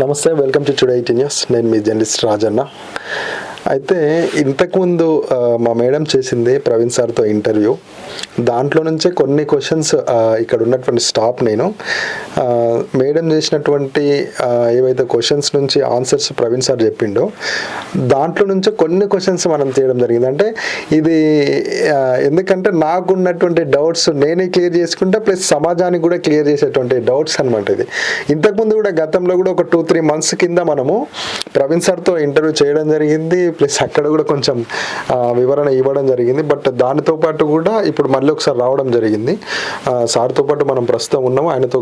నమస్తే, welcome to today 18 news. నేను మీ జర్నలిస్ట్ రాజన్న. అయితే ఇంతకుముందు మా మేడం చేసింది ప్రవీణ్ సార్తో ఇంటర్వ్యూ. దాంట్లో నుంచే కొన్ని క్వశ్చన్స్ ఇక్కడ ఉన్నటువంటి స్టాఫ్ నేను మేడం చేసినటువంటి ఏవైతే క్వశ్చన్స్ నుంచి ఆన్సర్స్ ప్రవీణ్ సార్ చెప్పిండో దాంట్లో నుంచే కొన్ని క్వశ్చన్స్ మనం తీయడం జరిగింది. అంటే ఇది ఎందుకంటే నాకు ఉన్నటువంటి డౌట్స్ నేనే క్లియర్ చేసుకుంటా, ప్లస్ సమాజానికి కూడా క్లియర్ చేసేటువంటి డౌట్స్ అనమాట. ఇది ఇంతకుముందు కూడా గతంలో కూడా ఒక 2-3 months కింద మనము ప్రవీణ్ సార్తో ఇంటర్వ్యూ చేయడం జరిగింది, ప్లస్ అక్కడ కూడా కొంచెం వివరణ ఇవ్వడం జరిగింది. బట్ దానితో పాటు కూడా ఇప్పుడు మళ్ళీ ఒకసారి రావడం జరిగింది. సార్తో పాటు మనం ప్రస్తుతం ఉన్నాము. ఆయనతో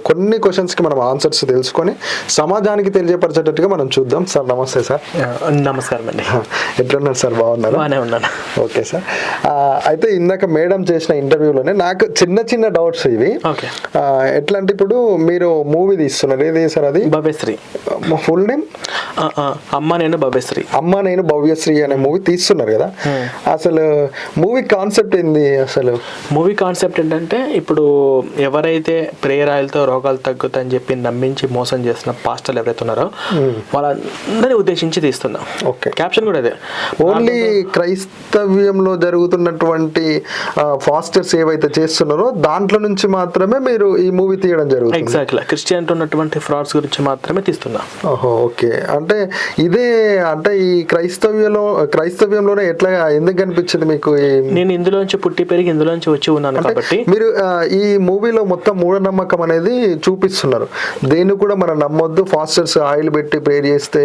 కొన్ని క్వశ్చన్స్కి మనం ఆన్సర్స్ తెలుసుకొని సమాజానికి తెలియపరిచేటట్టుగా మనం చూద్దాం. సార్ నమస్తే. సార్ నమస్కారం అండి. ఎట్లున్నారు సార్? బాగున్నారు? బాగానే ఉన్నాను. Okay sir. అయితే ఇందాక మేడం చేసిన ఇంటర్వ్యూలోనే నాకు చిన్న డౌట్స్ ఇవి. ఎట్లా అంటే ఇప్పుడు మీరు మూవీ తీస్తున్నారు, ఏది సార్ అది? భవ్యశ్రీ. Full name? అమ్మ నేను భవ్యశ్రీ. అమ్మ నేను భవ్యశ్రీ అనే మూవీ తీస్తున్నారు కదా. అసలు మూవీ కాన్సెప్ట్ ఏంది? అసలు మూవీ కాన్సెప్ట్ ఏంటంటే, ఇప్పుడు ఎవరైతే ప్రేయర్ ఆయిల్తో రోగాలు తగ్గుతాయని చెప్పి నమ్మించి మోసం చేసిన పాస్టర్లు ఎవరైతే ఉన్నారో వాళ్ళందరినీ ఉద్దేశించి తీస్తున్నాం. ఓకే. క్యాప్షన్ కూడా అదే. ఓన్లీ క్రైస్తవ్యంలో జరుగుతున్నటువంటి ఫాస్టర్స్ ఏవైతే చేస్తున్నారో దాంట్లో నుంచి మాత్రమే మీరు ఈ మూవీ తీయడం జరుగుతుంది. ఎగ్జాక్ట్లీ. క్రిస్టియన్ ఉన్నటువంటి ఫ్రాడ్స్ గురించి మాత్రమే తీస్తున్నాం. ఓహో, ఓకే. అంటే ఇదే అంటే ఈ క్రైస్తవ్యంలోనే ఎట్లా ఎందుకు కనిపించింది మీకు? నేను ఇందులోంచి పుట్టి పెరిగి ఇందులోంచి వచ్చి ఉన్నాను కాబట్టి. మీరు ఈ మూవీలో మొత్తం మూఢనమ్మకం అనేది చూపిస్తున్నారు. దేన్ని కూడా మనం నమ్మొద్దు, ఫాస్టర్స్ ఆయిల్ పెట్టి ప్రేర్ చేస్తే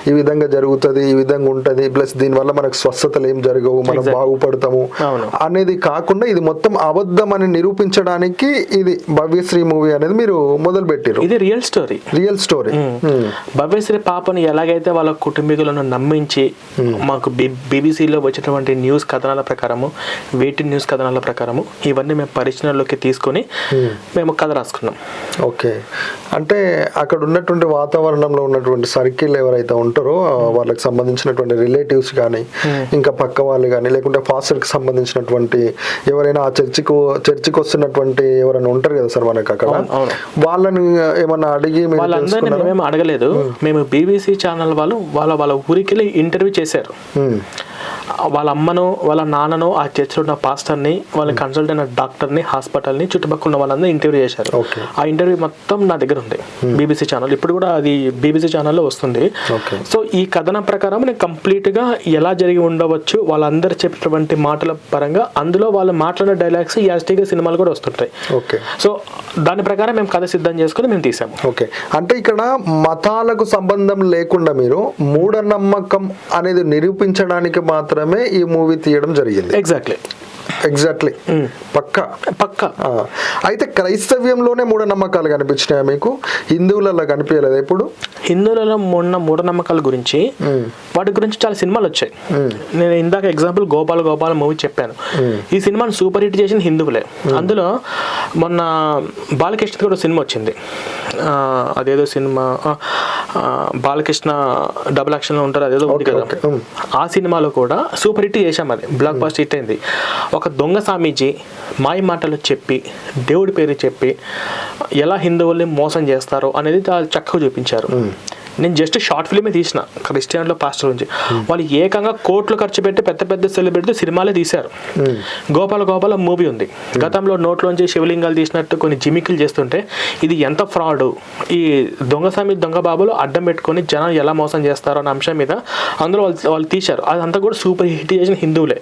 ఈ విధంగా జరుగుతుంది, ఈ విధంగా ఉంటుంది, ప్లస్ దీనివల్ల మనకు స్వస్థతలు ఏం జరగవు, మనం బాగుపడతాము అనేది కాకుండా ఇది మొత్తం అబద్ధం అని నిరూపించడానికి ఇది భవ్యశ్రీ మూవీ అనేది మీరు మొదలు పెట్టారు. ఇది రియల్ స్టోరీ. భవ్యశ్రీ పాపను ఎలాగైతే వాళ్ళ కుటుంబీకులను నమ్మించి మాకు బీబీసీలో వచ్చేటువంటి న్యూస్ కథనాల ప్రకారము, వేటి న్యూస్ కథనాల ప్రకారము ఇవన్నీ మేము పరిశీలనలోకి తీసుకొని మేము కథ రాసుకున్నాం. ఓకే. అంటే అక్కడ ఉన్నటువంటి వాతావరణంలో ఉన్నటువంటి సర్కిల్ ఎవరైతే ఉంటారో వాళ్ళకి సంబంధించినటువంటి రిలేటివ్స్ కానీ, ఇంకా పక్క వాళ్ళు కానీ, లేకుంటే ఫాస్టర్కి సంబంధించినటువంటి ఎవరైనా ఆ చర్చికి వస్తున్నటువంటి ఎవరైనా ఉంటారు కదా సార్ మనకు అక్కడ, వాళ్ళని ఏమన్నా అడిగి? వాళ్ళందరినీ మేము అడగలేదు. మేము బీబీసీ ఛానల్ వాళ్ళ ఊరికి వెళ్ళి ఇంటర్వ్యూ చేశారు. వాళ్ళ అమ్మను, వాళ్ళ నాన్నను, ఆ చర్చిలో ఉన్న పాస్టర్ని, వాళ్ళ కన్సల్ట్ అయిన డాక్టర్ని, హాస్పిటల్ని, చుట్టుపక్కల ఉన్న వాళ్ళందరూ ఇంటర్వ్యూ చేశారు. ఆ ఇంటర్వ్యూ మొత్తం నా దగ్గర ఉంది బీబీసీ ఛానల్. ఇప్పుడు కూడా అది బీబీసీ ఛానల్లో వస్తుంది. సో ఈ కథనం ప్రకారం నేను కంప్లీట్గా ఎలా జరిగి ఉండవచ్చు, వాళ్ళందరూ చెప్పినటువంటి మాటల పరంగా అందులో వాళ్ళు మాట్లాడిన డైలాగ్స్ యాస్టీగా సినిమాలు కూడా వస్తుంటాయి. సో దాని ప్రకారం మేము కథ సిద్ధం చేసుకుని మేము తీసాము. ఓకే. అంటే ఇక్కడ మతాలకు సంబంధం లేకుండా మీరు మూఢనమ్మకం అనేది నిరూపించడానికి మాత్రమే ఈ మూవీ తీయడం జరిగింది. ఎగ్జాక్ట్లీ. పక్కా. అయితే క్రైస్తవ్యంలోనే మూఢనమ్మకాలు కనిపించినాయా మీకు? హిందువులలో కనిపించలేదు ఎప్పుడు? హిందువులలో ఉన్న మూఢనమ్మకాల గురించి, వాటి గురించి చాలా సినిమాలు వచ్చాయి. నేను ఇందాక ఎగ్జాంపుల్ గోపాల మూవీ చెప్పాను. ఈ సినిమాను సూపర్ హిట్ చేసిన హిందువులే. అందులో మొన్న బాలకృష్ణ కూడా సినిమా వచ్చింది. అదేదో సినిమా బాలకృష్ణ డబుల్ యాక్షన్ లో ఉంటారు, అదేదో ఉంది కదా. ఆ సినిమాలో కూడా సూపర్ హిట్ చేశాం. అది బ్లాక్ బస్టర్ హిట్ అయింది. ఒక దొంగ స్వామీజీ మాయ మాటలు చెప్పి, దేవుడి పేరు చెప్పి ఎలా హిందువుల్ని మోసం చేస్తారో అనేది చాలా చక్కగా చూపించారు. నేను జస్ట్ షార్ట్ ఫిల్మే తీసిన క్రిస్టియన్లో పాస్టర్ నుంచి. వాళ్ళు ఏకంగా కోట్లు ఖర్చు పెట్టి పెద్ద సెలబ్రిటీ సినిమాలే తీశారు. గోపాల మూవీ ఉంది. గతంలో నోట్లోంచి శివలింగాలు తీసినట్టు కొన్ని జిమికలు చేస్తుంటే ఇది ఎంత ఫ్రాడ్, ఈ దొంగస్వామి దొంగ బాబులు అడ్డం పెట్టుకొని జనాలు ఎలా మోసం చేస్తారో అనే అంశం మీద అందులో వాళ్ళు తీశారు. అదంతా కూడా సూపర్ హిట్ చేసిన హిందువులే.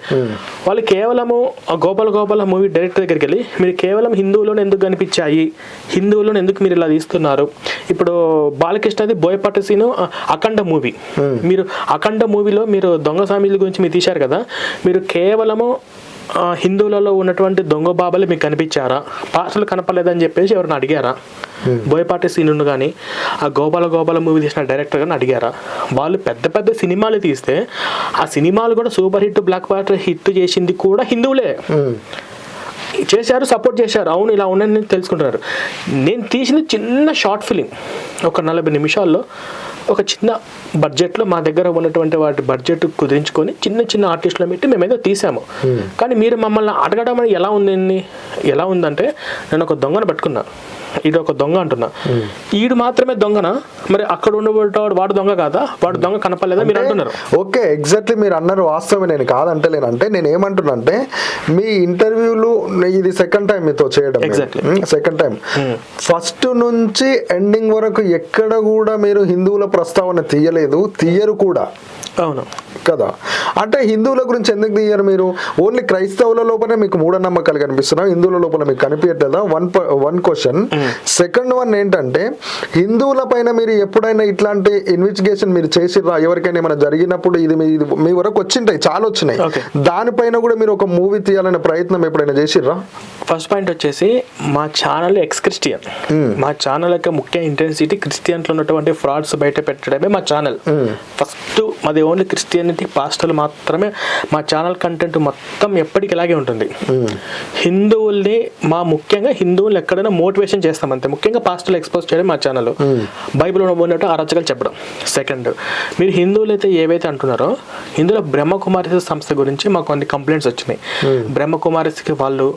వాళ్ళు కేవలము గోపాల మూవీ డైరెక్టర్ దగ్గరికి వెళ్ళి, మీరు కేవలం హిందువులను ఎందుకు కనిపించాయి, హిందువులను ఎందుకు మీరు ఇలా తీస్తున్నారు? ఇప్పుడు బాలకృష్ణది బోయపాటి సీను అఖండ మూవీ, మీరు అఖండ మూవీలో మీరు దొంగ స్వామిల గురించి మీరు తీశారు కదా, మీరు కేవలము హిందువులలో ఉన్నటువంటి దొంగ బాబాలు మీకు కనిపించారా, పాటలు కనపడలేదని చెప్పేసి ఎవరిని అడిగారా? బోయపాటి సీను కానీ ఆ గోపాల మూవీ తీసిన డైరెక్టర్ కానీ అడిగారా? వాళ్ళు పెద్ద సినిమాలు తీస్తే ఆ సినిమాలు కూడా super hit, block buster hit చేసింది కూడా హిందువులే చేశారు, సపోర్ట్ చేశారు. అవును ఇలా ఉండని తెలుసుకుంటున్నారు. నేను తీసిన చిన్న షార్ట్ ఫిలిం ఒక 40 నిమిషాల్లో ఒక చిన్న బడ్జెట్లో మా దగ్గర ఉన్నటువంటి వాటి బడ్జెట్ కుదిరించుకొని చిన్న ఆర్టిస్టులు పెట్టి మేమేదో తీసాము. కానీ మీరు మమ్మల్ని అడగడం ఎలా ఉందంటే, నేను ఒక దొంగను పట్టుకున్నాను. ఇది ఒక దొంగ అంటున్నా, ఈడు మాత్రమే దొంగనా? మరి అక్కడ ఉండేవాడు వాడు దొంగ కాదా? వాడు దొంగ కనపడలేదా మీరు అంటున్నారు? ఓకే, ఎగ్జాక్ట్లీ మీరు అన్నారు వాస్తవమే, నేను కాదంటలేనంటే నేను ఏమంటున్నా అంటే మీ ఇంటర్వ్యూలు ఇది సెకండ్ టైం మీతో చేయడం, సెకండ్ టైం. ఫస్ట్ నుంచి ఎండింగ్ వరకు ఎక్కడ కూడా మీరు హిందువుల ప్రస్తావన తీయరు కూడా. అవును కదా, అంటే హిందువుల గురించి ఎందుకు తీయరు మీరు? ఓన్లీ క్రైస్తవుల లోపలే మీకు మూఢనమ్మకాలు కనిపిస్తున్నావు, హిందువుల లోపల మీకు కనిపించట్లేదా? One question. సెకండ్ వన్ ఏంటంటే హిందువుల పైన మీరు ఎప్పుడైనా ఇట్లాంటి ఇన్వెస్టిగేషన్ మీరు చేసిర్రా? ఎవరికైనా ఏమైనా జరిగినప్పుడు ఇది మీ వరకు వచ్చింటాయి, చాలా వచ్చినాయి, దానిపైన కూడా మీరు ఒక మూవీ తీయాలనే ప్రయత్నం ఎప్పుడైనా చేసిర్రా? ఫస్ట్ పాయింట్ వచ్చేసి మా ఛానల్ ఎక్స్ క్రిస్టియన్, మా ఛానల్ యొక్క ముఖ్య ఇంటెన్సిటీ క్రిస్టియన్స్లో ఉన్నటువంటి ఫ్రాడ్స్ బయట పెట్టడమే మా ఛానల్. ఫస్ట్ మాది ఓన్లీ క్రిస్టియానిటీ పాస్టర్లు మాత్రమే. మా ఛానల్ కంటెంట్ మొత్తం ఎప్పటికి ఇలాగే ఉంటుంది. హిందువుల్ని ముఖ్యంగా హిందువులు ఎక్కడైనా మోటివేషన్ చేస్తాం అంతే, ముఖ్యంగా పాస్టర్లు ఎక్స్పోజ్ చేయడం మా ఛానల్. బైబిల్ ఉన్నట్టు అరచకలు చెప్పడం. సెకండ్, మీరు హిందువులు అయితే ఏవైతే అంటున్నారో, ఇందులో బ్రహ్మకుమారిస్ సంస్థ గురించి మాకు కొన్ని కంప్లైంట్స్ వచ్చినాయి. బ్రహ్మకుమారిస్కి వాళ్ళు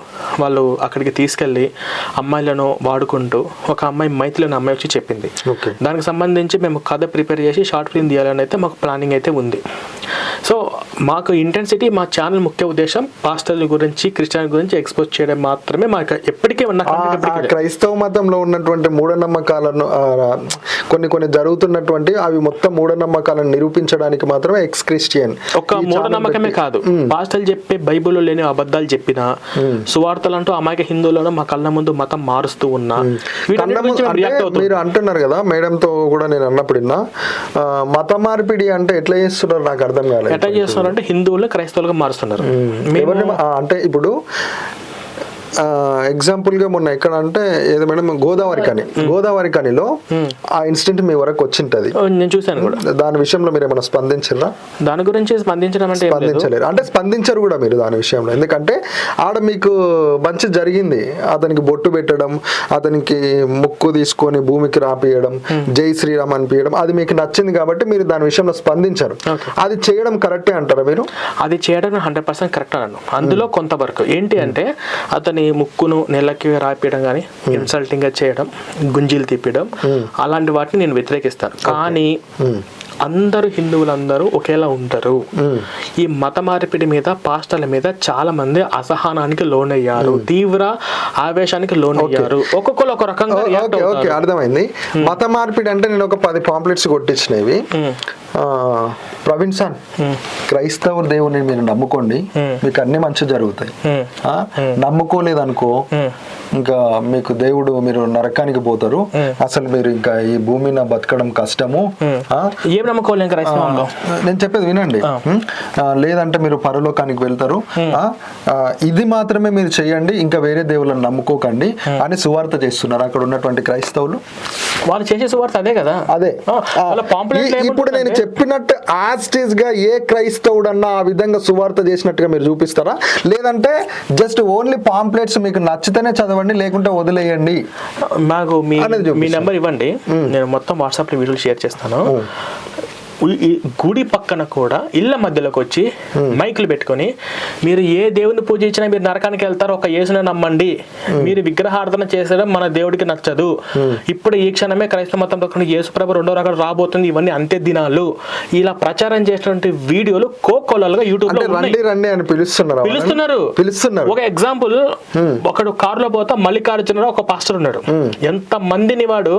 అక్కడికి తీసుకెళ్ళి అమ్మాయిలను వాడుకుంటూ, ఒక అమ్మాయి మైథిలి అనే అమ్మాయి వచ్చి చెప్పింది. దానికి సంబంధించి మేము కథ ప్రిపేర్ చేసి షార్ట్ ఫిల్మ్ తీయాలని అయితే మాకు ప్లానింగ్ అయితే ఉంది. సో మాకు ఇంటెన్సిటీ, మా ఛానల్ ముఖ్య ఉద్దేశం పాస్టర్ల గురించి, క్రిస్టియన్ గురించి ఎక్స్పోజ్ చేయడం మాత్రమే. మాకు ఎప్పటికీ ఉన్న క్రైస్తవ మతంలో ఉన్నటువంటి మూఢనమ్మకాలను కొన్ని జరుగుతున్నటువంటి అవి మొత్తం మూఢనమ్మకాలను నిరూపించడానికి మాత్రమే ఎక్స్ క్రిస్టియన్. ఒక మూఢనమ్మకమే కాదు, పాస్టర్లు చెప్పే బైబిల్లో లేని అబద్ధాలు చెప్పినా, సువార్తలు అంటూ అమాయక హిందువులను మా కళ్ళ ముందు మతం మారుస్తూ ఉన్నా. మీరు అంటున్నారు కదా మేడంతో కూడా నేను అన్నప్పుడు మత మార్పిడి అంటే ఎట్లా చేస్తున్నారు నాకు అర్థం కాలేదు. ఎట్లా చేస్తున్నారు అంటే హిందువులు క్రైస్తవులుగా మారుస్తున్నారు. అంటే ఇప్పుడు ఎగ్జాంపుల్ గా మొన్న ఎక్కడ అంటే ఏదో మేడం గోదావరి కనిలో ఆ ఇన్సిడెంట్ మీ వరకు వచ్చింటది, నేను చూసాను కూడా. దాని విషయంలో మీరు ఏమైనా స్పందించారా? దాని గురించి స్పందించడం అంటే స్పందించలేరు, అంటే స్పందించరు కూడా మీరు దాని విషయంలో. ఎందుకంటే ఆడ మీకు మంచి జరిగింది, అతనికి బొట్టు పెట్టడం, అతనికి ముక్కు తీసుకొని భూమికి రాపియడం, జై శ్రీరామ్ అనిపించడం, అది మీకు నచ్చింది కాబట్టి మీరు దాని విషయంలో స్పందించారు. అది చేయడం కరెక్టే అంటారా మీరు? అది చేయడం 100% కరెక్ట్ అన్నాను. అందులో కొంతవరకు ఏంటి అంటే అతని ముక్కును నెలకి రాపియడం కానీ, ఇన్సల్టింగ్ గా చేయడం, గుంజీలు తిప్పడం, అలాంటి వాటిని నేను వ్యతిరేకిస్తాను. కానీ అందరూ హిందువులందరూ ఒకేలా ఉంటారు. ఈ మత మార్పిడి మీద, పాస్టర్ల మీద చాలా మంది అసహనానికి లోనయ్యారు, తీవ్ర ఆవేశానికి లోనయ్యారు. ఒక్కొక్కరు ఒక రకంగా. అర్థమైంది. మత మార్పిడి అంటే నేను ఒక 10 పాంప్లెట్స్ కొట్టించినవి. ప్రవీణ్ సార్, క్రైస్తవ దేవుని మీరు నమ్ముకోండి, మీకు అన్ని మంచి జరుగుతాయి. నమ్ముకోలేదనుకో ఇంకా మీకు దేవుడు, మీరు నరకానికి పోతారు, అసలు మీరు ఇంకా ఈ భూమిని బతకడం కష్టము. ఏం నమ్ముకోలేం క్రైస్తవంలో? నేను చెప్పేది వినండి. లేదంటే మీరు పరలోకానికి వెళ్తారు, ఇది మాత్రమే మీరు చేయండి, ఇంకా వేరే దేవుళ్ళని నమ్ముకోకండి అని సువార్త చేస్తున్నారు అక్కడ ఉన్నటువంటి క్రైస్తవులు. వాళ్ళు చేసే సువార్త అదే కదా. అదే ఇప్పుడు నేను చెప్పినట్టు యాస్టీస్ గా ఏ క్రైస్తవుడన్నా ఆ విధంగా సువార్త చేసినట్టుగా మీరు చూపిస్తారా? లేదంటే జస్ట్ ఓన్లీ పాంప్లెట్స్ మీకు నచ్చితేనే చదవండి, లేకుంటే వదిలేయండి? మాకు మీ నెంబర్ ఇవ్వండి, నేను మొత్తం వాట్సాప్ లో వీడియోలు షేర్ చేస్తాను. ఈ గుడి పక్కన కూడా ఇళ్ళ మధ్యలోకి వచ్చి మైకులు పెట్టుకొని, మీరు ఏ దేవుని పూజించినా మీరు నరకానికి వెళ్తారు, ఒక యేసుని నమ్మండి, మీరు విగ్రహార్థన చేసడం మన దేవుడికి నచ్చదు, ఇప్పుడు ఈ క్షణమే క్రైస్తవ మతంలో యేసు ప్రభు 2వ రాకడ రాబోతుంది, ఇవన్నీ అంత్య దినాలు, ఇలా ప్రచారం చేసినటువంటి వీడియోలు కోకొల్లలుగా యూట్యూబ్ లో పిలుస్తున్నారు. ఒక ఎగ్జాంపుల్, ఒకడు కారులో పోతా మల్లికార్జున ఒక పాస్టర్ ఉన్నాడు, ఎంత మందిని వాడు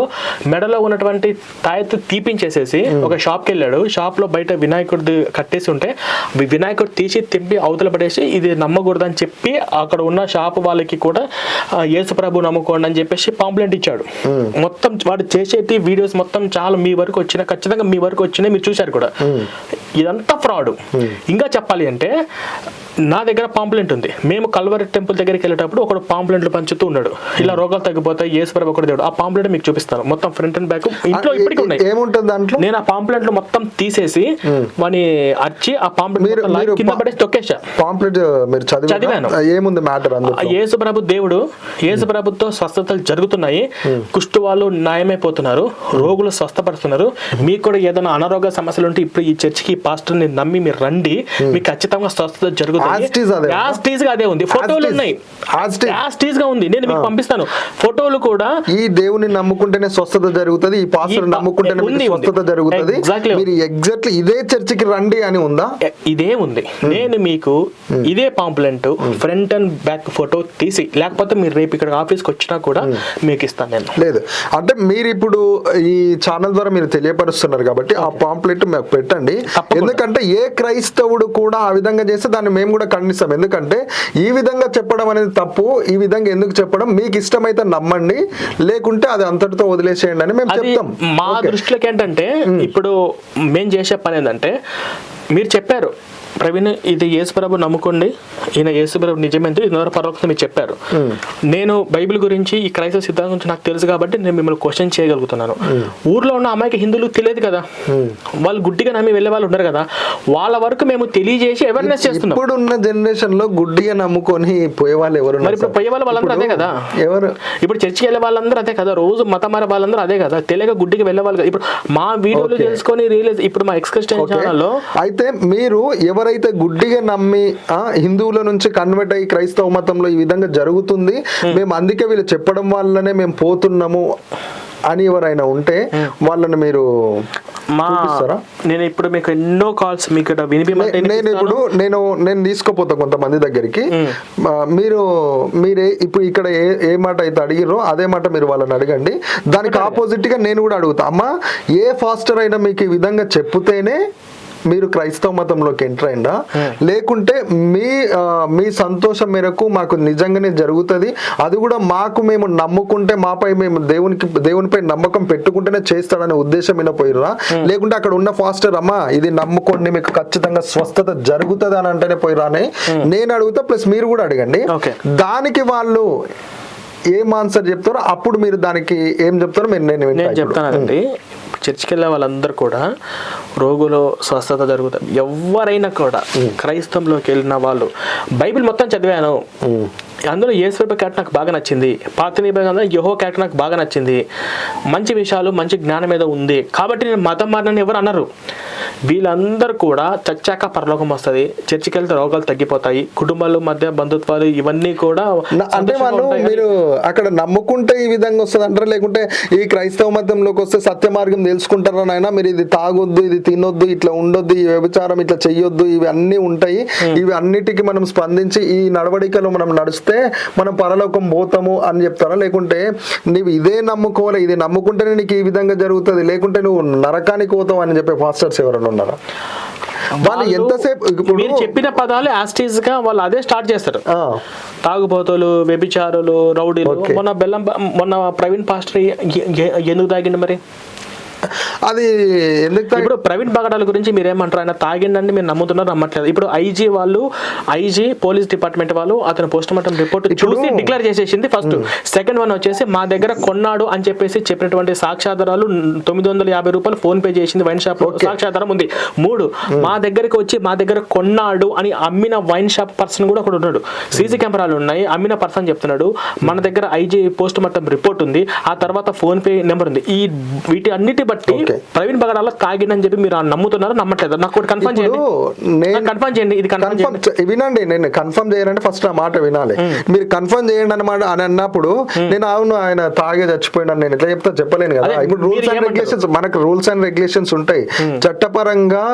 మెడలో ఉన్నటువంటి తాయెత్తు తీపించేసేసి ఒక షాప్కి వెళ్ళాడు. షాప్ లో బయట వినాయకుడిది కట్టేసి ఉంటే వినాయకుడు తీసి తింపి అవతల పడేసి ఇది నమ్మకూడదు అని చెప్పి అక్కడ ఉన్న షాప్ వాళ్ళకి కూడా యేసు ప్రభు నమ్ముకోండి అని చెప్పేసి పాంప్లెంట్ ఇచ్చాడు. మొత్తం వాడు చేసేటి వీడియోస్ మొత్తం చాలా మీ వరకు వచ్చినాయి, ఖచ్చితంగా మీ వరకు వచ్చినాయి, మీరు చూశారు కూడా. ఇదంతా ఫ్రాడ్. ఇంకా చెప్పాలి అంటే నా దగ్గర పాంప్లెంట్ ఉంది. మేము కల్వరి టెంపుల్ దగ్గరికి వెళ్ళేటప్పుడు ఒకడు పాంప్లెంట్లు పంచుతూ ఉన్నాడు, ఇలా రోగాలు తగ్గిపోతాయి, యేసు ప్రభు ఒకటి దేవుడు. ఆ పాంప్లెంట్ మీకు చూపిస్తాను, మొత్తం ఫ్రంట్ అండ్ బ్యాక్ ఇంట్లో ఇప్పటికీ ఉన్నాయి. ఏముంటుంది దాంట్లో? నేను ఆ పాంప్లెంట్లు మొత్తం తీసేసి వాని అర్చి ఆ పాంప్లెంట్ కింద పడేసి తొక్కేసా. పాంప్లెంట్ మీరు చదివాను. ఏముంది మ్యాటర్? యేసు ప్రభు దేవుడు, యేసు ప్రభుతో స్వస్థతలు జరుగుతున్నాయి, కుష్టు వాళ్ళు న్యాయమైపోతున్నారు, రోగులు స్వస్థపడుతున్నారు, మీకు కూడా ఏదైనా అనారోగ్య సమస్యలు ఉంటే ఇప్పుడు ఈ చర్చికి పాస్టర్ని నమ్మి మీరు రండి, మీకు ఖచ్చితంగా స్వస్థత జరుగుతుంది. అదే ఉంది, ఫోటోలు ఉన్నాయి, గా ఉంది, నేను మీకు పంపిస్తాను ఫోటోలు కూడా. ఈ దేవుని నమ్ముకుంటేనే స్వస్థత జరుగుతుంది, ఈ పాస్టర్ నమ్ముకుంటేనే స్వస్థత జరుగుతుంది, మీరు ఎగ్జాక్ట్లీ ఇదే చర్చికి రండి అని ఉందా? ఇదే ఉంది. నేను మీకు ఇదే pamphlet front and back photo తీసి, లేకపోతే మీరు రేపు ఇక్కడ ఆఫీస్కి వచ్చినా కూడా మీకు ఇస్తాను నేను. లేదు అంటే మీరు ఇప్పుడు ఈ ఛానల్ ద్వారా మీరు తెలియపరుస్తున్నారు కాబట్టి ఆ పాంప్లెట్ మాకు పెట్టండి. ఎందుకంటే ఏ క్రైస్తవుడు కూడా ఆ విధంగా చేస్తే దాన్ని మేము కూడా ఖండిస్తాం. ఎందుకంటే ఈ విధంగా చెప్పడం అనేది తప్పు. ఈ విధంగా ఎందుకు చెప్పడం? మీకు ఇష్టమైతే నమ్మండి, లేకుంటే అది అంతటితో వదిలేసేయండి అని మేము చెప్తాం. మా దృష్టిలోకి ఏంటంటే ఇప్పుడు మేము చేసే పని ఏంటంటే, మీరు చెప్పారు ప్రవీణ్ ఇది యేసుప్రభు నమ్ముకోండి, ఈయన యేసుప్రభు నిజమేంటో ఇది పరలోకంలో మీరు చెప్పారు. నేను బైబిల్ గురించి ఈ క్రైస్తవ సిద్ధాంతం గురించి నాకు తెలుసు కాబట్టి నేను మిమ్మల్ని క్వశ్చన్ చేయగలుగుతున్నాను. ఊర్లో ఉన్న అమ్మాయికి హిందువులు తెలియదు కదా, వాళ్ళు గుడ్డిగా నమ్మి వెళ్ళే వాళ్ళు ఉన్నారు కదా, వాళ్ళ వరకు మేము తెలియజేసి అవేర్నెస్ చేస్తున్నాం. ఇప్పుడున్న జనరేషన్ లో గుడ్డిగా నమ్ముకొని పోయే వాళ్ళు ఎవరు? మరి ఇప్పుడు పోయే వాళ్ళు వాళ్ళందరూ అదే కదా. ఎవరు ఇప్పుడు చర్చికి వెళ్ళే వాళ్ళందరూ అదే కదా, రోజు మత మారే వాళ్ళందరూ అదే కదా, తెలియక గుడ్డికి వెళ్ళే వాళ్ళు కదా. ఇప్పుడు మా వీడియోలు తెలుసుకొని రియలైజ్, ఇప్పుడు మా ఎక్స్క్రిస్టియన్ ఛానల్లో అయితే మీరు ఎవరైతే గుడ్డిగా నమ్మి హిందువుల నుంచి కన్వర్ట్ అయ్యి క్రైస్తవ మతంలో ఈ విధంగా జరుగుతుంది, మేము అందుకే వీళ్ళు చెప్పడం వల్లనే మేము పోతున్నాము అని ఎవరైనా ఉంటే వాళ్ళని మీరు నేను ఇప్పుడు మీకు ఎన్నో కాల్స్ మీకు నేను తీసుకోపోతా కొంతమంది దగ్గరికి. మీరే ఇప్పుడు ఇక్కడ ఏ మాట అయితే అడిగిరో అదే మాట మీరు వాళ్ళని అడగండి. దానికి ఆపోజిట్ గా నేను కూడా అడుగుతా, అమ్మా ఏ ఫాస్టర్ అయినా మీకు ఈ విధంగా చెప్తేనే మీరు క్రైస్తవ మతంలోకి ఎంటర్ అయిందా, లేకుంటే మీ సంతోషం మేరకు మాకు నిజంగానే జరుగుతుంది, అది కూడా మాకు మేము నమ్ముకుంటే మాపై మేము దేవునిపై నమ్మకం పెట్టుకుంటేనే చేస్తాడనే ఉద్దేశం మీద పోయిర్రా, లేకుంటే అక్కడ ఉన్న ఫాస్టర్ అమ్మా ఇది నమ్ముకోండి మీకు ఖచ్చితంగా స్వస్థత జరుగుతుంది అని అంటేనే పోయిరా అని నేను అడుగుతా. ప్లస్ మీరు కూడా అడగండి. దానికి వాళ్ళు ఏం ఆన్సర్ చెప్తారో అప్పుడు మీరు దానికి ఏం చెప్తారో నేను చెప్తానండి. చర్చికి వెళ్ళే వాళ్ళందరూ కూడా రోగులు స్వస్థత జరుగుతాయి. ఎవరైనా కూడా క్రైస్తవంలోకి వెళ్ళిన వాళ్ళు బైబిల్ మొత్తం చదివాను, అందులో యేసుప్రభు క్యారెక్టర్ నాకు బాగా నచ్చింది, పాత నిబంధనలో యెహోవా క్యారెక్టర్ నాకు బాగా నచ్చింది, మంచి విషయాలు మంచి జ్ఞానం మీద ఉంది కాబట్టి నేను మతం మారనని ఎవరు అన్నారు. వీళ్ళందరూ కూడా చచ్చాక పరలోకం వస్తుంది, చర్చికి వెళ్తే రోగాలు తగ్గిపోతాయి, కుటుంబాల మధ్య బంధుత్వాలు ఇవన్నీ కూడా అంటే వాళ్ళు మీరు అక్కడ నమ్ముకుంటే ఈ విధంగా వస్తుంది అంటారా, లేకుంటే ఈ క్రైస్తవ మతంలోకి వస్తే సత్య మార్గం తెలుసుకుంటారా నాయన, మీరు ఇది తాగొద్దు, ఇది తినొద్దు, ఇట్లా ఉండొద్దు, ఈ వ్యభిచారం ఇట్లా చెయ్యొద్దు, ఇవి అన్నీ ఉంటాయి, ఇవి అన్నిటికీ మనం స్పందించి ఈ నడవడికలో మనం నడిస్తే మనం పరలోకం పోతాము అని చెప్తారా, లేకుంటే నువ్వు ఇదే నమ్ముకోవాలి, ఇది నమ్ముకుంటేనే నీకు ఈ విధంగా జరుగుతుంది, లేకుంటే నువ్వు నరకానికి పోతావు అని చెప్పే పాస్టర్స్ ఎవరైనా ఉన్నారా? వాళ్ళు ఎంతసేపు మీరు చెప్పిన పదాలు యాస్టీజ్ గా వాళ్ళు అదే స్టార్ట్ చేస్తారు. తాగుబోతులు, వ్యభిచారులు, రౌడీలు. మొన్న ప్రవీణ్ పాస్టర్ ఎందుకు తాగిండు మరి? అది ఎందుకు? ఇప్పుడు ప్రవీణ్ బగడాల గురించి మీరు ఏమంటారు? ఆయన తాగిండని మీరు నమ్ముతున్నారు, నమ్మట్లేదు. ఇప్పుడు ఐజీ పోలీస్ డిపార్ట్మెంట్ వాళ్ళు అతను పోస్ట్ మార్టం రిపోర్ట్ చూసి డిక్లేర్ చేసేసింది. ఫస్ట్ సెకండ్ వన్ వచ్చేసి మా దగ్గర కొన్నాడు అని చెప్పేసి చెప్పినటువంటి సాక్ష్యాధారాలు 950 రూపాయలు ఫోన్ పే చేసింది వైన్ షాప్, సాక్ష్యాధారం ఉంది. 3 మా దగ్గరికి వచ్చి మా దగ్గర కొన్నాడు అని అమ్మిన వైన్ షాప్ పర్సన్ కూడా ఒకడు ఉన్నాడు, సీసీ కెమెరాలు ఉన్నాయి, అమ్మిన పర్సన్ చెప్తున్నాడు, మన దగ్గర ఐజీ పోస్ట్ మార్టం రిపోర్ట్ ఉంది, ఆ తర్వాత ఫోన్ పే నెంబర్ ఉంది. ఈ వీటి అన్నిటి బట్టి ప్రవీణ్ బగడాల తాగిండని చెప్పి మీరు నమ్ముతున్నారు, నమ్మట్లేదు? నాకు కన్ఫర్మ్ చేయండి. ఇది వినండి, నేను కన్ఫర్మ్ చేయాలంటే ఫస్ట్ ఆ మాట వినాలి. మీరు కన్ఫర్మ్ చేయండి అన్నమాట అని అన్నప్పుడు నేను అవును ఆయన తాగే చచ్చిపోయినా నేను ఎట్లా చెప్తా చెప్పలేను కదా. ఇప్పుడు రూల్స్ అండ్ రెగ్యులేషన్స్, మనకు రూల్స్ అండ్ రెగ్యులేషన్స్ ఉంటాయి, చట్టపరంగా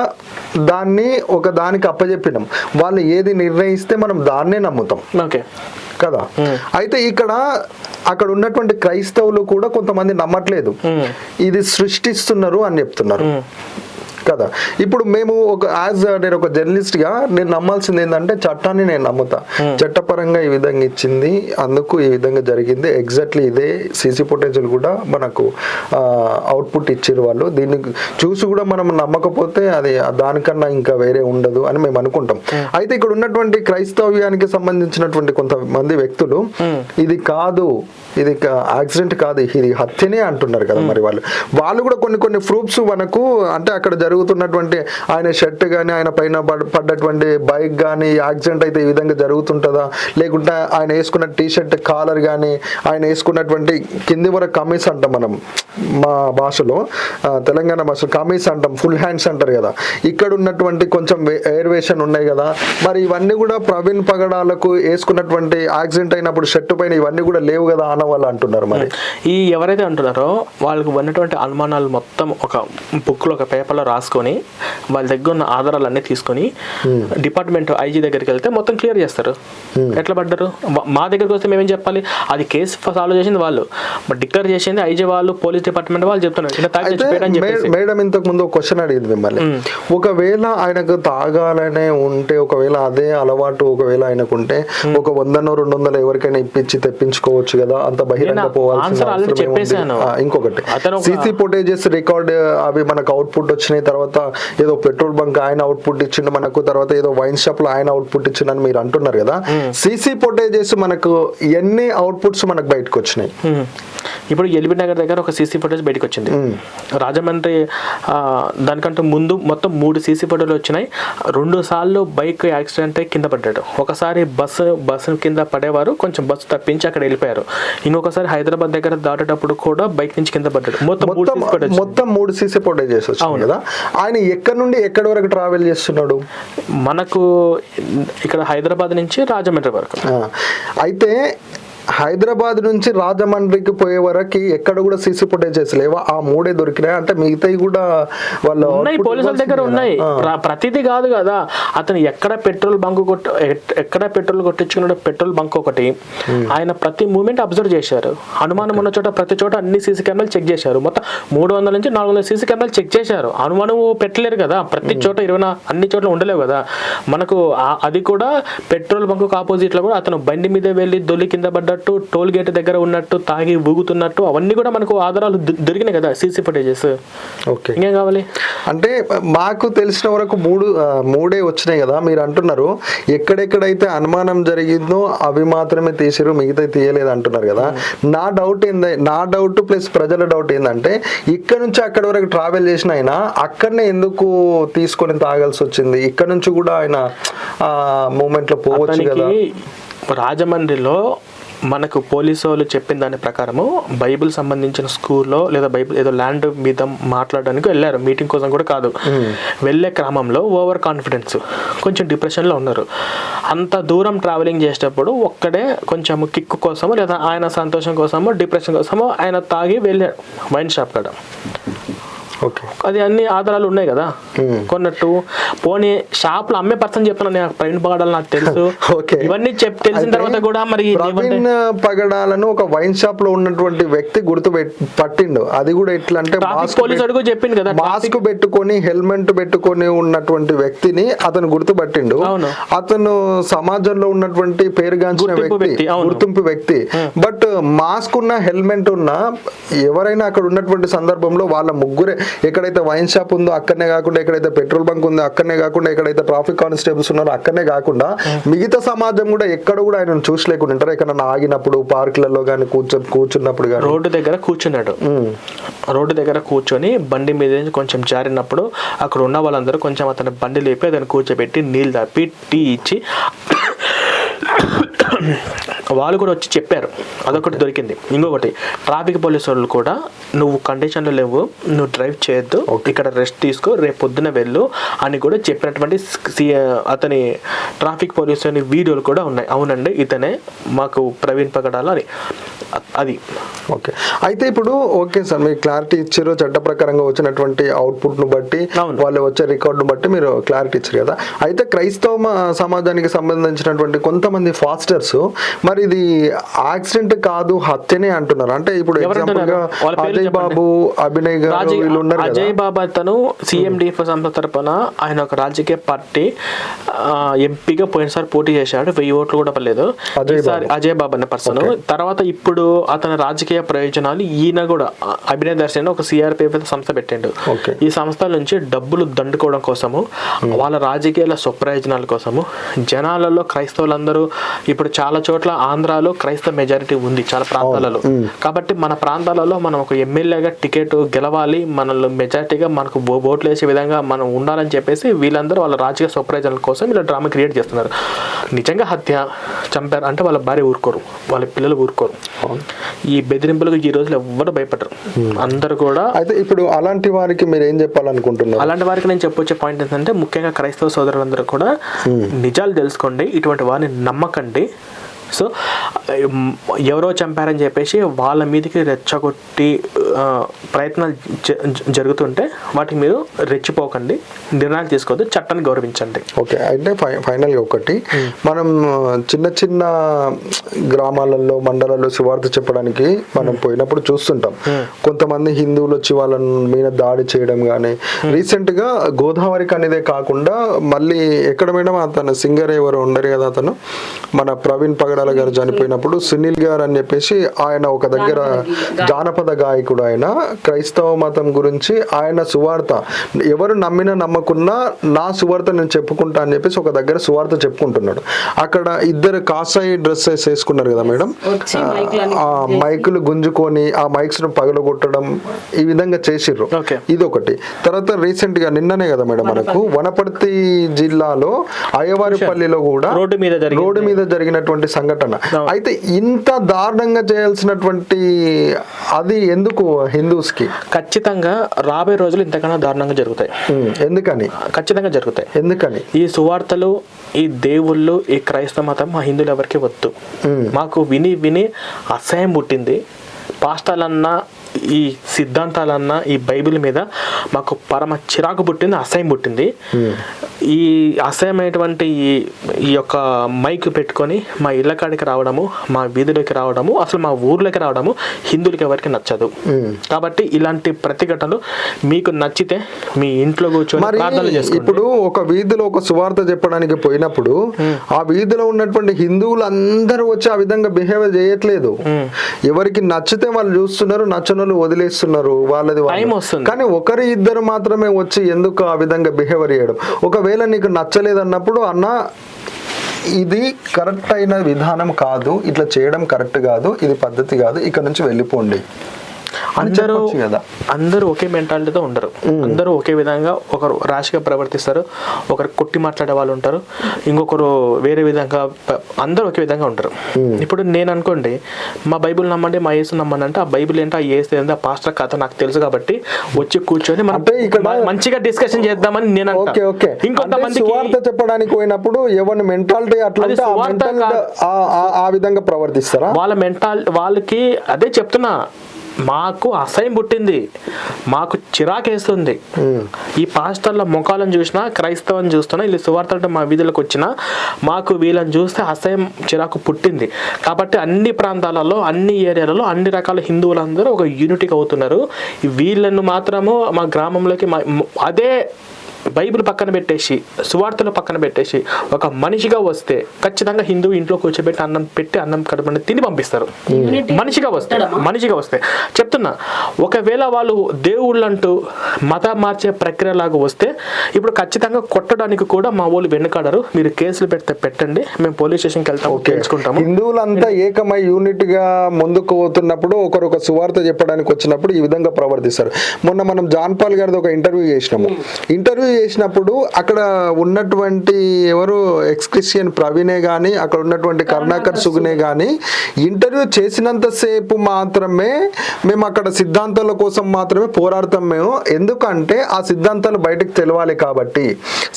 దాన్ని ఒక దానికి అప్పచెప్పినాం, వాళ్ళు ఏది నిర్ణయిస్తే మనం దాన్నే నమ్ముతాం కదా. అయితే అక్కడ ఉన్నటువంటి క్రైస్తవులు కూడా కొంతమంది నమ్మట్లేదు, ఇది సృష్టిస్తున్నారు అని చెప్తున్నారు కదా. ఇప్పుడు మేము నేను ఒక జర్నలిస్ట్ గా నేను నమ్మాల్సింది ఏంటంటే చట్టాన్ని నేను నమ్ముతా, చట్టపరంగా ఈ విధంగా ఇచ్చింది, అందుకు ఈ విధంగా జరిగింది, ఎగ్జాక్ట్లీ ఇదే సీసీ ఫుటేజ్లు కూడా మనకు అవుట్పుట్ ఇచ్చారు వాళ్ళు, దీన్ని చూసి కూడా మనం నమ్మకపోతే అది దానికన్నా ఇంకా వేరే ఉండదు అని మేము అనుకుంటాం. అయితే ఇక్కడ ఉన్నటువంటి క్రైస్తవ్యానికి సంబంధించినటువంటి కొంతమంది వ్యక్తులు ఇది కాదు, ఇది యాక్సిడెంట్ కాదు, ఇది హత్యనే అంటున్నారు కదా. మరి వాళ్ళు కూడా కొన్ని ప్రూఫ్స్ మనకు అంటే అక్కడ జరుగుతున్నటువంటి ఆయన షర్ట్ కానీ ఆయన పైన పడ్డటువంటి బైక్ కానీ యాక్సిడెంట్ అయితే ఈ విధంగా జరుగుతుంటుందా, లేకుంటే ఆయన వేసుకున్న టీ షర్ట్ కాలర్ కానీ ఆయన వేసుకున్నటువంటి కింది వరకు కమీస్ అంటాం మనం మా భాషలో, తెలంగాణ భాషలో కమీస్ అంటాం, ఫుల్ హ్యాండ్స్ అంటారు కదా, ఇక్కడ ఉన్నటువంటి కొంచెం ఎయిర్వేషన్ ఉన్నాయి కదా, మరి ఇవన్నీ కూడా ప్రవీణ్ పగడాలకు వేసుకున్నటువంటి యాక్సిడెంట్ అయినప్పుడు షర్ట్ పైన ఇవన్నీ కూడా లేవు కదా అన్న వాళ్ళు అంటున్నారు. మరి ఈ ఎవరైతే అంటున్నారో వాళ్ళకి ఉన్నటువంటి అనుమానాలు మొత్తం ఒక బుక్లో ఒక పేపర్లో రాసుకొని వాళ్ళ దగ్గర ఉన్న ఆధారాలన్నీ తీసుకొని డిపార్ట్మెంట్ ఐజీ దగ్గరికి వెళ్తే మొత్తం క్లియర్ చేస్తారు ఎట్లా పడ్డారు. మా దగ్గరికి వస్తే మేమేం చెప్పాలి, అది కేసు సాల్వ్ చేసింది వాళ్ళు, డిక్లేర్ చేసింది ఐజీ వాళ్ళు, పోలీస్ డిపార్ట్మెంట్ వాళ్ళు చెప్తున్నారు. మేడం ఇంతకు ముందు ఒక క్వశ్చన్ అడిగింది మిమ్మల్ని, ఒకవేళ ఆయనకు తాగాలనే ఉంటే, ఒకవేళ అదే అలవాటు ఒకవేళ ఆయనకు ఉంటే ఒక 100-200 ఎవరికైనా ఇప్పించి తెప్పించుకోవచ్చు కదా, అంత బహిరంగ పోవాల్సిన. ఇంకొకటి సీసీ ఫుటేజెస్ రికార్డ్ అవి మనకు అవుట్పుట్ వచ్చినాయి, తర్వాత ఏదో పెట్రోల్ బంక్ ఆయన అవుట్పుట్ ఇచ్చిండు మనకు, తర్వాత ఏదో వైన్ షాప్ లో ఆయన అవుట్పుట్ ఇచ్చిండని మీరు అంటున్నారు కదా, సీసీ ఫుటేజెస్ మనకు ఎన్ని అవుట్పుట్స్ మనకు బయటకు వచ్చినాయి? ఇప్పుడు ఎల్బీ నగర్ దగ్గర ఒక సీసీ ఫుటేజ్ బయటకు వచ్చింది, రాజమండ్రి దానికంటే ముందు మొత్తం 3 సీసీ ఫోటోలు వచ్చినాయి. 2 సార్లు బైక్ యాక్సిడెంట్ అయి కింద పడ్డాడు. ఒకసారి బస్సు కింద పడేవారు, కొంచెం బస్సు తప్పించి అక్కడ వెళ్ళిపోయారు. ఇంకొకసారి హైదరాబాద్ దగ్గర దాటేటప్పుడు కూడా బైక్ నుంచి కింద పడ్డాడు. మొత్తం 3 సీసీ ఫోటేజెస్ వచ్చాయి కదా. ఆయన ఎక్కడి నుండి ఎక్కడి వరకు ట్రావెల్ చేస్తున్నాడు? మనకు ఇక్కడ హైదరాబాద్ నుంచి రాజమండ్రి వరకు. అయితే హైదరాబాద్ నుంచి రాజమండ్రికి పోయే వరకు ఎక్కడ కూడా సీసీ ఫుటేజెస్ లేవా? ఆ 3 దొరికినాయి అంటే మిగతాయి కూడా వాళ్ళ పోలీసుల దగ్గర ఉన్నాయి. ప్రతిదీ కాదు కదా, అతను ఎక్కడ పెట్రోల్ కొట్టించుకున్నాడు, పెట్రోల్ బంక్ ఒకటి, ఆయన ప్రతి మూమెంట్ అబ్జర్వ్ చేశారు. అనుమానం ఉన్న చోట ప్రతి చోట అన్ని సీసీ కెమెరాలు చెక్ చేశారు. మొత్తం 300 నుంచి 400 సీసీ కెమెరాలు చెక్ చేశారు. అనుమానం పెట్టలేరు కదా, ప్రతి చోట 20 అన్ని చోట్ల ఉండలేవు కదా మనకు. అది కూడా పెట్రోల్ బంక్ ఆపోజిట్ లో కూడా అతను బండి మీద వెళ్ళి దొల్లి కింద పడ్డాడు, టోల్ గేట్ దగ్గర ఉన్నట్టు, తాగి ఊగుతున్నట్టు, అవన్నీ కూడా మనకు ఆధారాలు దొరికినాయి కదా సీసీ ఫుటేజెస్. ఓకే, ఇంకేం కావాలి? అంటే మాకు తెలిసిన వరకు 3 వచ్చినాయి కదా. మీరు అంటున్నారు ఎక్కడెక్కడైతే అనుమానం జరిగిందో అవి మాత్రమే తీసిరు, మిగతా తీయలేదు అంటున్నారు కదా. నా డౌట్ ప్లస్ ప్రజల డౌట్ ఏంటంటే, ఇక్కడ నుంచి అక్కడ వరకు ట్రావెల్ చేసిన ఆయన అక్కడనే ఎందుకు తీసుకొని తాగాల్సి వచ్చింది? ఇక్కడ నుంచి కూడా ఆయన మూమెంట్ లో పోవచ్చు కదా. రాజమండ్రిలో మనకు పోలీసు వాళ్ళు చెప్పిన దాని ప్రకారము బైబిల్ సంబంధించిన స్కూల్లో లేదా బైబిల్ ఏదో ల్యాండ్ మీద మాట్లాడడానికి వెళ్ళారు, మీటింగ్ కోసం కూడా కాదు. వెళ్ళే క్రమంలో ఓవర్ కాన్ఫిడెన్స్, కొంచెం డిప్రెషన్లో ఉన్నారు. అంత దూరం ట్రావెలింగ్ చేసేటప్పుడు ఒక్కడే కొంచెం కిక్ కోసమో లేదా ఆయన సంతోషం కోసమో డిప్రెషన్ కోసమో ఆయన తాగి వెళ్ళాడు వైన్ షాప్ కాడ. అది అన్ని ఆధారాలు ఉన్నాయి కదా కొన్నట్టు. పోనీ షాప్ లో అమ్మే పర్సన్ చెప్తున్నా ప్రవీణ్ పగడాలు నాకు తెలుసు, ఇవన్నీ తెలిసిన తర్వాత కూడా మరి ప్రవీణ్ పగడాలను ఒక వైన్ షాప్ లో ఉన్నటువంటి వ్యక్తి గుర్తు పట్టిండు. అది కూడా ఎట్లా అంటే పోలీసు అడుగు చెప్పింది కదా, మాస్క్ పెట్టుకొని హెల్మెట్ పెట్టుకొని ఉన్నటువంటి వ్యక్తిని అతను గుర్తుపట్టిండు. అతను సమాజంలో ఉన్నటువంటి పేరుగాంచిన వ్యక్తి, గుర్తింపు వ్యక్తి. బట్ మాస్క్ ఉన్న హెల్మెట్ ఉన్న ఎవరైనా అక్కడ ఉన్నటువంటి సందర్భంలో వాళ్ళ ముగ్గురే, ఎక్కడైతే వైన్ షాప్ ఉందో అక్కడనే కాకుండా, ఎక్కడైతే పెట్రోల్ బంక్ ఉందో అక్కడనే కాకుండా, ఎక్కడైతే ట్రాఫిక్ కానిస్టేబుల్స్ ఉన్నారో అక్కడనే కాకుండా మిగతా సమాజం కూడా ఎక్కడ కూడా ఆయన చూసలేకుండా ఉంటారు. ఎక్కడన్నా ఆగినప్పుడు, పార్కులలో కానీ కూర్చున్నప్పుడు కానీ. రోడ్డు దగ్గర కూర్చున్నాడు, రోడ్డు దగ్గర కూర్చొని బండి మీద కొంచెం జారినప్పుడు అక్కడ ఉన్న వాళ్ళందరూ కొంచెం అతని బండి లేపి అతను కూర్చోబెట్టి నీళ్ళు తప్పి టీ ఇచ్చి వాళ్ళు కూడా వచ్చి చెప్పారు. అదొకటి దొరికింది. ఇంకొకటి ట్రాఫిక్ పోలీసు వాళ్ళు కూడా నువ్వు కండిషన్లో లేవు, నువ్వు డ్రైవ్ చేయొద్దు, ఇక్కడ రెస్ట్ తీసుకో, రేపు పొద్దున వెళ్ళు అని కూడా చెప్పినటువంటి అతని ట్రాఫిక్ పోలీసు అని వీడియోలు కూడా ఉన్నాయి. అవునండి ఇతనే మాకు ప్రవీణ్ పగడాల అని. అది ఓకే. అయితే ఇప్పుడు ఓకే సార్, మీరు క్లారిటీ ఇచ్చారు, చట్ట ప్రకారంగా వచ్చినటువంటి అవుట్పుట్ను బట్టి, వాళ్ళు వచ్చే రికార్డును బట్టి మీరు క్లారిటీ ఇచ్చారు కదా. అయితే క్రైస్తవ సమాజానికి సంబంధించినటువంటి కొంతమంది ఫాస్టర్స్ మరి ఇది యాక్సిడెంట్ కాదు హత్యనే అంటున్నారు. అంటే ఇప్పుడు ఎగ్జాంపుల్ గా అజయ్ బాబు, అభినయ్ గారు వీళ్ళు ఉన్నారు. అజయ్ బాబు అతను సిఎండిఎఫ్ సంస్థ తరపున ఆయన ఒక రాజకీయ పార్టీ ఎంపీగా పోయినసారి పోటీ చేశాడు, 1000 ఓట్లు కూడా పర్లేదు. అజయ్ బాబు అనే పర్సన్. తర్వాత ఇప్పుడు ఇప్పుడు అతని రాజకీయ ప్రయోజనాలు ఈయన కూడా అభినయ దర్శన్ ఒక సిఆర్పిఎఫ్ సంస్థ పెట్టిండు. ఈ సంస్థ నుంచి డబ్బులు దండుకోవడం కోసము, వాళ్ళ రాజకీయాల స్వప్రయోజనాల కోసము, జనాలలో క్రైస్తవులందరూ ఇప్పుడు చాలా చోట్ల ఆంధ్రాలో క్రైస్తవ మెజారిటీ ఉంది చాలా ప్రాంతాలలో. కాబట్టి మన ప్రాంతాలలో మనం ఒక ఎమ్మెల్యేగా టికెట్ గెలవాలి, మనల్ని మెజారిటీగా మనకు ఓట్లు వేసే విధంగా మనం ఉండాలని చెప్పేసి వీళ్ళందరూ వాళ్ళ రాజకీయ స్వప్రయోజనాల కోసం ఇలా డ్రామా క్రియేట్ చేస్తున్నారు. నిజంగా హత్య చంపారు అంటే వాళ్ళ భార్య ఊరుకోరు, వాళ్ళ పిల్లలు ఊరుకోరు. ఈ బెదిరింపులకు ఈ రోజులు ఎవ్వరు భయపడరు, అందరు కూడా. అయితే ఇప్పుడు అలాంటి వారికి మీరు ఏం చెప్పాలనుకుంటున్నారు? అలాంటి వారికి నేను చెప్పొచ్చే పాయింట్ ఏంటంటే, ముఖ్యంగా క్రైస్తవ సోదరులందరూ కూడా నిజాలు తెలుసుకోండి, ఇటువంటి వారిని నమ్మకండి. సో ఎవరో చంపారని చెప్పేసి వాళ్ళ మీదకి రెచ్చగొట్టి ప్రయత్నాలు జరుగుతుంటే వాటికి మీరు రెచ్చిపోకండి, నిర్ణయాలు తీసుకోవద్దు, చట్టాన్ని గౌరవించండి. ఓకే. అంటే ఫైనల్గా ఒకటి, మనం చిన్న చిన్న గ్రామాలలో మండలాల్లో సువార్త చెప్పడానికి మనం పోయినప్పుడు చూస్తుంటాం, కొంతమంది హిందువులు వచ్చి వాళ్ళ మీద దాడి చేయడం కానీ, రీసెంట్గా గోదావరికి అనేదే కాకుండా మళ్ళీ ఎక్కడ మేడం అతను సింగర్ ఎవరు ఉండరు కదా, అతను మన ప్రవీణ్ పగడాల గారు చనిపోయినప్పుడు సునీల్ గారు అని చెప్పేసి ఆయన ఒక దగ్గర జానపద గాయకుడు, ఆయన క్రైస్తవ మతం గురించి ఆయన సువార్త ఎవరు నమ్మినా నమ్మకున్నా నా సువార్త నేను చెప్పుకుంటా అని చెప్పేసి ఒక దగ్గర సువార్త చెప్పుకుంటున్నాడు. అక్కడ ఇద్దరు కాసాయి డ్రెస్సెస్ వేసుకున్నారు కదా మేడం, ఆ మైకులు గుంజుకొని ఆ మైక్స్ ను పగలగొట్టడం ఈ విధంగా చేసిర్రు. ఇదొకటి. తర్వాత రీసెంట్ గా నిన్ననే కదా మేడం మనకు వనపర్తి జిల్లాలో అయ్యవారిపల్లిలో కూడా రోడ్డు మీద జరిగినటువంటి సంఘటన. అయితే ఇంత దారుణంగా చేయాల్సినటువంటి అది ఎందుకు హిందూస్ కి? ఖచ్చితంగా రాబోయే రోజులు ఇంతకన్నా దారుణంగా జరుగుతాయి. ఎందుకని? ఖచ్చితంగా జరుగుతాయి. ఎందుకని? ఈ సువార్తలు, ఈ దేవుళ్ళు, ఈ క్రైస్తవ మతం మా హిందువులు ఎవరికి వద్దు. మాకు విని విని అసహ్యం పుట్టింది. పాస్టర్లన్నా ఈ సిద్ధాంతాలన్నా ఈ బైబిల్ మీద మాకు పరమ చిరాకు పుట్టింది, అసహ్యం పుట్టింది. ఈ అసహ్యమైనటువంటి ఈ యొక్క మైక్ పెట్టుకొని మా ఇళ్ళ కాడికి రావడము, మా వీధిలోకి రావడము, అసలు మా ఊర్లోకి రావడము హిందువులకి ఎవరికి నచ్చదు. కాబట్టి ఇలాంటి ప్రతిఘటనలు మీకు నచ్చితే మీ ఇంట్లో కూర్చొని ప్రార్థనలు చేసుకోండి. ఇప్పుడు ఒక వీధిలో ఒక సువార్త చెప్పడానికి పోయినప్పుడు ఆ వీధిలో ఉన్నటువంటి హిందువులు అందరూ వచ్చి ఆ విధంగా బిహేవ్ చేయట్లేదు. ఎవరికి నచ్చితే వాళ్ళు చూస్తున్నారు, నచ్చని వదిలేస్తున్నారు, వాళ్ళది కానీ ఒకరి ఇద్దరు మాత్రమే వచ్చి ఎందుకు ఆ విధంగా బిహేవియర్ చేయడం? ఒకవేళ నీకు నచ్చలేదన్నప్పుడు అన్న ఇది కరెక్ట్ అయిన విధానం కాదు, ఇట్లా చేయడం కరెక్ట్ కాదు, ఇది పద్ధతి కాదు, ఇక్కడ నుంచి వెళ్ళిపోండి. అందరూ ఒకే మెంటాలిటీతో ఉండరు, అందరూ ఒకే విధంగా, ఒకరు ర్యాష్గా ప్రవర్తిస్తారు, ఒకరు కొట్టి మాట్లాడే వాళ్ళు ఉంటారు, ఇంకొకరు వేరే విధంగా, అందరూ ఒకే విధంగా ఉంటారు. ఇప్పుడు నేను అనుకోండి మా బైబిల్ నమ్మండి, మా యేసు నమ్మండి అంటే ఆ బైబిల్ ఏంటో, ఆ యేసు ఏంటో, ఆ పాస్టర్ కథ నాకు తెలుసు కాబట్టి వచ్చి కూర్చొని మనం మంచిగా డిస్కషన్ చేద్దామని నేను ఇంకొంతమంది చెప్పడానికి పోయినప్పుడు ఎవరి మెంటాలిటీ అట్లా ఆ విధంగా ప్రవర్తిస్తారా? వాళ్ళకి అదే చెప్తున్నా, మాకు అసహ్యం పుట్టింది, మాకు చిరాకేస్తుంది. ఈ పాస్టర్ల ముఖాలను చూసినా, క్రైస్తవం చూస్తున్నా, వీళ్ళు సువార్తలు మా వీధులకు వచ్చినా మాకు వీళ్ళని చూస్తే అసహ్యం, చిరాకు పుట్టింది. కాబట్టి అన్ని ప్రాంతాలలో, అన్ని ఏరియాలలో అన్ని రకాల హిందువులందరూ ఒక యూనిటీగా అవుతున్నారు. వీళ్ళను మాత్రము మా గ్రామంలోకి అదే బైబిల్ పక్కన పెట్టేసి, సువార్తలు పక్కన పెట్టేసి ఒక మనిషిగా వస్తే ఖచ్చితంగా హిందూ ఇంట్లో కూర్చోబెట్టి అన్నం పెట్టి అన్నం కడుపుని తిని పంపిస్తారు. మనిషిగా వస్తే చెప్తున్నా, ఒకవేళ వాళ్ళు దేవుళ్ళు అంటూ మతం మార్చే ప్రక్రియలాగా వస్తే ఇప్పుడు ఖచ్చితంగా కొట్టడానికి కూడా మా వాళ్ళు వెనుకాడరు. మీరు కేసులు పెడితే పెట్టండి, మేము పోలీస్ స్టేషన్కి వెళ్తాము, తెలుసుకుంటాము. హిందువులంతా ఏకమై యూనిట్ గా ముందుకు పోతున్నప్పుడు ఒకరు ఒక సువార్త చెప్పడానికి వచ్చినప్పుడు ఈ విధంగా ప్రవర్తిస్తారు. మొన్న మనం జాన్ పాల్ గారిది ఒక ఇంటర్వ్యూ చేసినప్పుడు అక్కడ ఉన్నటువంటి ఎవరు ఎక్స్ క్రిస్టియన్ ప్రవీణే గాని, అక్కడ ఉన్నటువంటి కరుణాకర్ సుగునే గాని ఇంటర్వ్యూ చేసినంతసేపు మాత్రమే మేము అక్కడ సిద్ధాంతాల కోసం మాత్రమే పోరాడతాం మేము, ఎందుకంటే ఆ సిద్ధాంతాలు బయటకు తెలవాలి కాబట్టి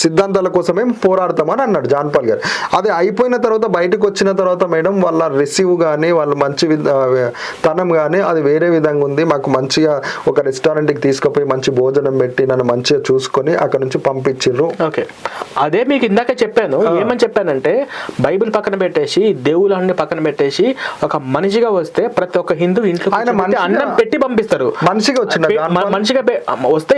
సిద్ధాంతాల కోసమే పోరాడతామని అన్నాడు జాన్ పాల్ గారు. అది అయిపోయిన తర్వాత బయటకు వచ్చిన తర్వాత మేడం వాళ్ళ రిసీవ్ కానీ వాళ్ళ మంచి తనం కానీ అది వేరే విధంగా ఉంది. మాకు మంచిగా ఒక రెస్టారెంట్కి తీసుకుపోయి మంచి భోజనం పెట్టి నన్ను మంచిగా చూసుకొని అక్కడ నుంచి పంపించిర్రు. ఓకే, అదే మీకు ఇందాక చెప్పాను. ఏమని చెప్పానంటే బైబిల్ పక్కన పెట్టేసి, దేవుళ్ళని పక్కన పెట్టేసి ఒక మనిషిగా వస్తే ప్రతి ఒక్క హిందూ ఇంట్లో అన్నం పెట్టి పంపిస్తారు. మనిషిగా వస్తే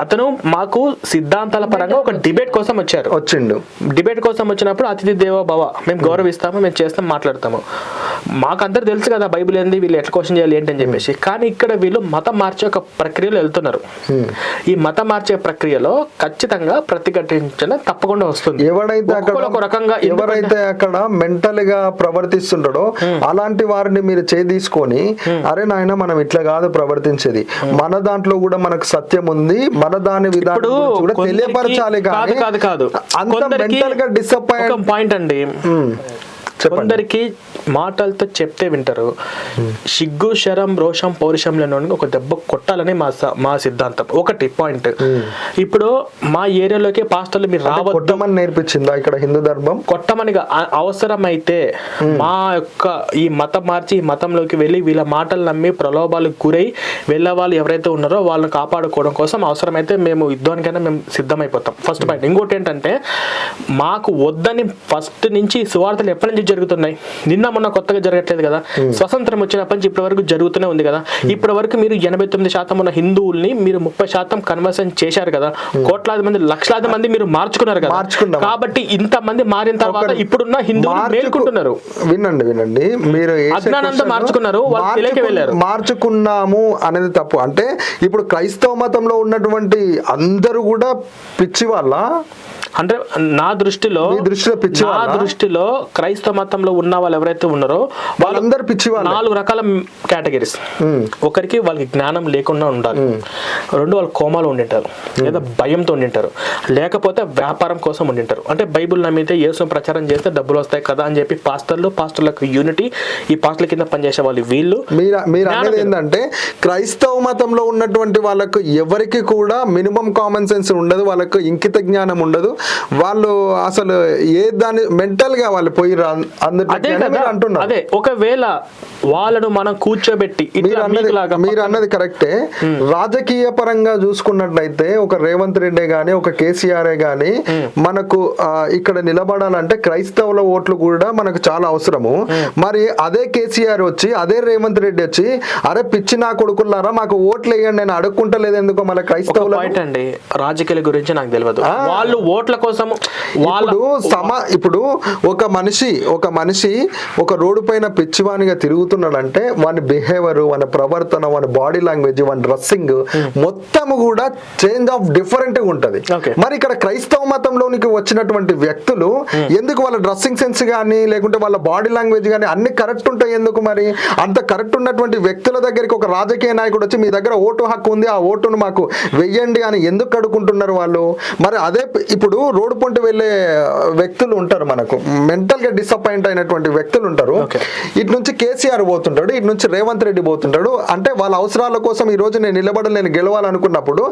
అతను మాకు సిద్ధాంతాల పరంగా ఒక డిబేట్ కోసం వచ్చిండు. డిబేట్ కోసం వచ్చినప్పుడు అతిథి దేవో భవ, మేము గౌరవిస్తాము, మేము చేస్తాం, మాట్లాడతాము. మాకందరూ తెలుసు కదా బైబిల్ ఏంది, వీళ్ళు ఎట్లా క్వశ్చన్ చేయాలి ఏంటి అని చెప్పేసి. కానీ ఇక్కడ వీళ్ళు మతం మార్చే ఒక ప్రక్రియలో వెళ్తున్నారు. ఈ మతం మార్చే ప్రక్రియలో ఖచ్చితంగా ప్రతిఘటించడం తప్పకుండా వస్తుంది. ఎవరైతే అక్కడ మెంటల్ గా ప్రవర్తిస్తుంటాడో అలాంటి వారిని మీరు తీసుకొని, అరే నాయన మనం ఇట్లా కాదు ప్రవర్తించేది, మన దాంట్లో కూడా మనకు సత్యం ఉంది, మన దాని విధానం కూడా తెలియపరచాలి. కాదు అంత మెంటల్ గా డిసప్పాయింట్ పాయింట్ అండి. కొందరికి మాటలతో చెప్తే వింటారు, సిగ్గు శరం రోషం పౌరుషం లేని ఒక దెబ్బ కొట్టాలని మా సిద్ధాంతం. ఒకటి పాయింట్, ఇప్పుడు మా ఏరియాలోకి పాస్టర్లు మీరు రావద్దామని నేర్పించిందా ఇక్కడ హిందూ ధర్మం? కొట్టమని అవసరమైతే మా యొక్క ఈ మతం మార్చి ఈ మతంలోకి వెళ్ళి వీళ్ళ మాటలు నమ్మి ప్రలోభాలకు గురై వెళ్ళే వాళ్ళు ఎవరైతే ఉన్నారో వాళ్ళని కాపాడుకోవడం కోసం అవసరమైతే మేము యుద్ధానికైనా మేము సిద్ధమైపోతాం. First point. ఇంకోటి ఏంటంటే, మాకు వద్దని ఫస్ట్ నుంచి సువార్తలు ఎప్పటి నుంచి జరుగుతున్నాయి, నిన్న మొన్న కొత్తగా జరగట్లేదు కదా. స్వతంత్రం వచ్చినప్పటి నుంచి ఇప్పటి వరకు జరుగుతూనే ఉంది కదా. ఇప్పటి వరకు మీరు 89% ఉన్న హిందువుల్ని మీరు 30% కన్వర్షన్ చేశారు కదా. కోట్లాది మంది లక్షలాది మంది మీరు మార్చుకున్నారు కదా. కాబట్టి ఇంత మంది మారిన తర్వాత ఇప్పుడున్న హిందువులు మేల్కుంటున్నారు. వినండి మీరు అజ్ఞానంతో మార్చుకున్నారు, వాళ్ళు తెలియక వెళ్ళారు. మార్చుకున్నాము అనేది తప్పు. అంటే ఇప్పుడు క్రైస్తవ మతంలో ఉన్నటువంటి అందరూ కూడా పిచ్చి వాళ్ళ అంటే నా దృష్టిలో క్రైస్తవ మతంలో ఉన్న వాళ్ళు ఎవరైతే ఉన్నారో వాళ్ళందరూ పిచ్చి వాళ్ళు. 4 రకాల కేటగిరీస్. ఒకరికి వాళ్ళకి జ్ఞానం లేకుండా ఉండాలి, 2 వాళ్ళు కోమాలో ఉండింటారు లేదా భయంతో ఉండింటారు, లేకపోతే వ్యాపారం కోసం ఉండింటారు. అంటే బైబుల్ నమ్మితే యేసును ప్రచారం చేస్తే డబ్బులు వస్తాయి కదా అని చెప్పి పాస్టర్లకు యూనిటీ, ఈ పాస్టర్ల కింద పనిచేసే వాళ్ళు వీళ్ళు. మీరు అనేది ఏంటంటే క్రైస్తవ మతంలో ఉన్నటువంటి వాళ్ళకు ఎవరికి కూడా మినిమం కామన్ సెన్స్ ఉండదు, వాళ్ళకు ఇంకిత జ్ఞానం ఉండదు, వాళ్ళు అసలు ఏ దాని మెంటల్ గా వాళ్ళు పోయి అంటున్నారు. అదే ఒకవేళ వాళ్ళను మనం కూర్చోబెట్టి మీరు అన్నది కరెక్టే. రాజకీయ పరంగా చూసుకున్నట్లయితే ఒక రేవంత్ రెడ్డి గాని ఒక కేసీఆర్ గాని మనకు ఇక్కడ నిలబడాలంటే క్రైస్తవుల ఓట్లు కూడా మనకు చాలా అవసరము. మరి అదే కేసీఆర్ వచ్చి అదే రేవంత్ రెడ్డి వచ్చి అరే పిచ్చి నా కొడుకున్నారా మాకు ఓట్లు వేయండి నేను అడుక్కుంటలేదు ఎందుకో మన క్రైస్తవులు అండి. రాజకీయాల గురించి నాకు తెలియదు, వాళ్ళు ఓట్ల కోసం ఇప్పుడు ఒక మనిషి ఒక రోడ్డు పైన పిచ్చివానిగా తిరుగుతున్నాడంటే వాని బిహేవియర్, వాని ప్రవర్తన, వాని బాడీ లాంగ్వేజ్, వాని డ్రెస్సింగ్ మొత్తం కూడా చేంజ్ ఆఫ్ డిఫరెంట్ గా ఉంటది. మరి ఇక్కడ క్రైస్తవ మతంలోనికి వచ్చినటువంటి వ్యక్తులు ఎందుకు వాళ్ళ డ్రెస్సింగ్ సెన్స్ గానీ లేకుంటే వాళ్ళ బాడీ లాంగ్వేజ్ గానీ అన్ని కరెక్ట్ ఉంటాయి ఎందుకు? మరి అంత కరెక్ట్ ఉన్నటువంటి వ్యక్తుల దగ్గరికి ఒక రాజకీయ నాయకుడు వచ్చి మీ దగ్గర ఓటు హక్కు ఉంది, ఆ ఓటును మాకు వెయ్యండి అని ఎందుకు అడుగుకుంటున్నారు వాళ్ళు? మరి అదే ఇప్పుడు రోడ్డు పొంటి వెళ్ళే వ్యక్తులు ఉంటారు, మనకు మెంటల్ గా డిసప్పాయింట్ అయినటువంటి వ్యక్తులు ఉంటారు. ఇటు నుంచి కేసీఆర్ పోతుంటాడు, ఇటు నుంచి రేవంత్ రెడ్డి పోతుంటాడు. అంటే వాళ్ళ అవసరాల కోసం ఈ రోజు నేను నేను గెలవాలనుకున్నప్పుడు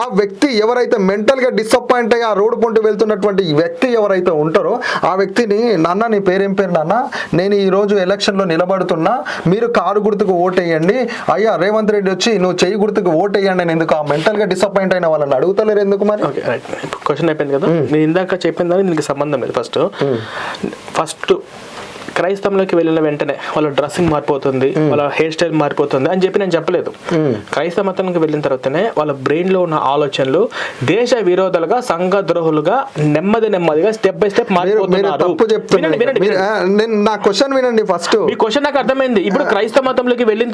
ఆ వ్యక్తి ఎవరైతే మెంటల్ గా డిసప్పాయింట్ అయ్యి ఆ రోడ్డు పొంటి వెళ్తున్నటువంటి వ్యక్తి ఎవరైతే ఉంటారో ఆ వ్యక్తిని, నాన్న నీ పేరేం పేరు నాన్న, నేను ఈ రోజు ఎలక్షన్ లో నిలబడుతున్నా, మీరు కారు గుర్తుకు ఓటేయండి, అయ్యా రేవంత్ రెడ్డి వచ్చి నువ్వు చెయ్యి గుర్తుకు ఓటేయండి అని ఎందుకు ఆ మెంటల్ గా డిసప్పాయింట్ అయిన వాళ్ళని అడుగుతలేరు ఎందుకు? మరి క్వశ్చన్ అయిపోయింది కదా. నేను ఇందాక చెప్పిన దానికి దీనికి సంబంధం లేదు. ఫస్ట్ క్రైస్తవంలోకి వెళ్ళిన వెంటనే వాళ్ళ డ్రెస్సింగ్ మారిపోతుంది, వాళ్ళ హెయిర్ స్టైల్ మారిపోతుంది అని చెప్పి నేను చెప్పలేదు. క్రైస్తవ మతానికి వెళ్ళిన తర్వాతనే వాళ్ళ బ్రెయిన్ లో ఉన్న ఆలోచనలు దేశ విరోధులుగా, సంఘ ద్రోహులుగా నెమ్మదిగా స్టెప్ బై స్టెప్ మారిపోతున్నారు. నా క్వశ్చన్ వినండి ఫస్ట్. ఈ క్వశ్చన్ నాకు అర్థమైంది. ఇప్పుడు క్రైస్తవ మతంలోకి వెళ్ళిన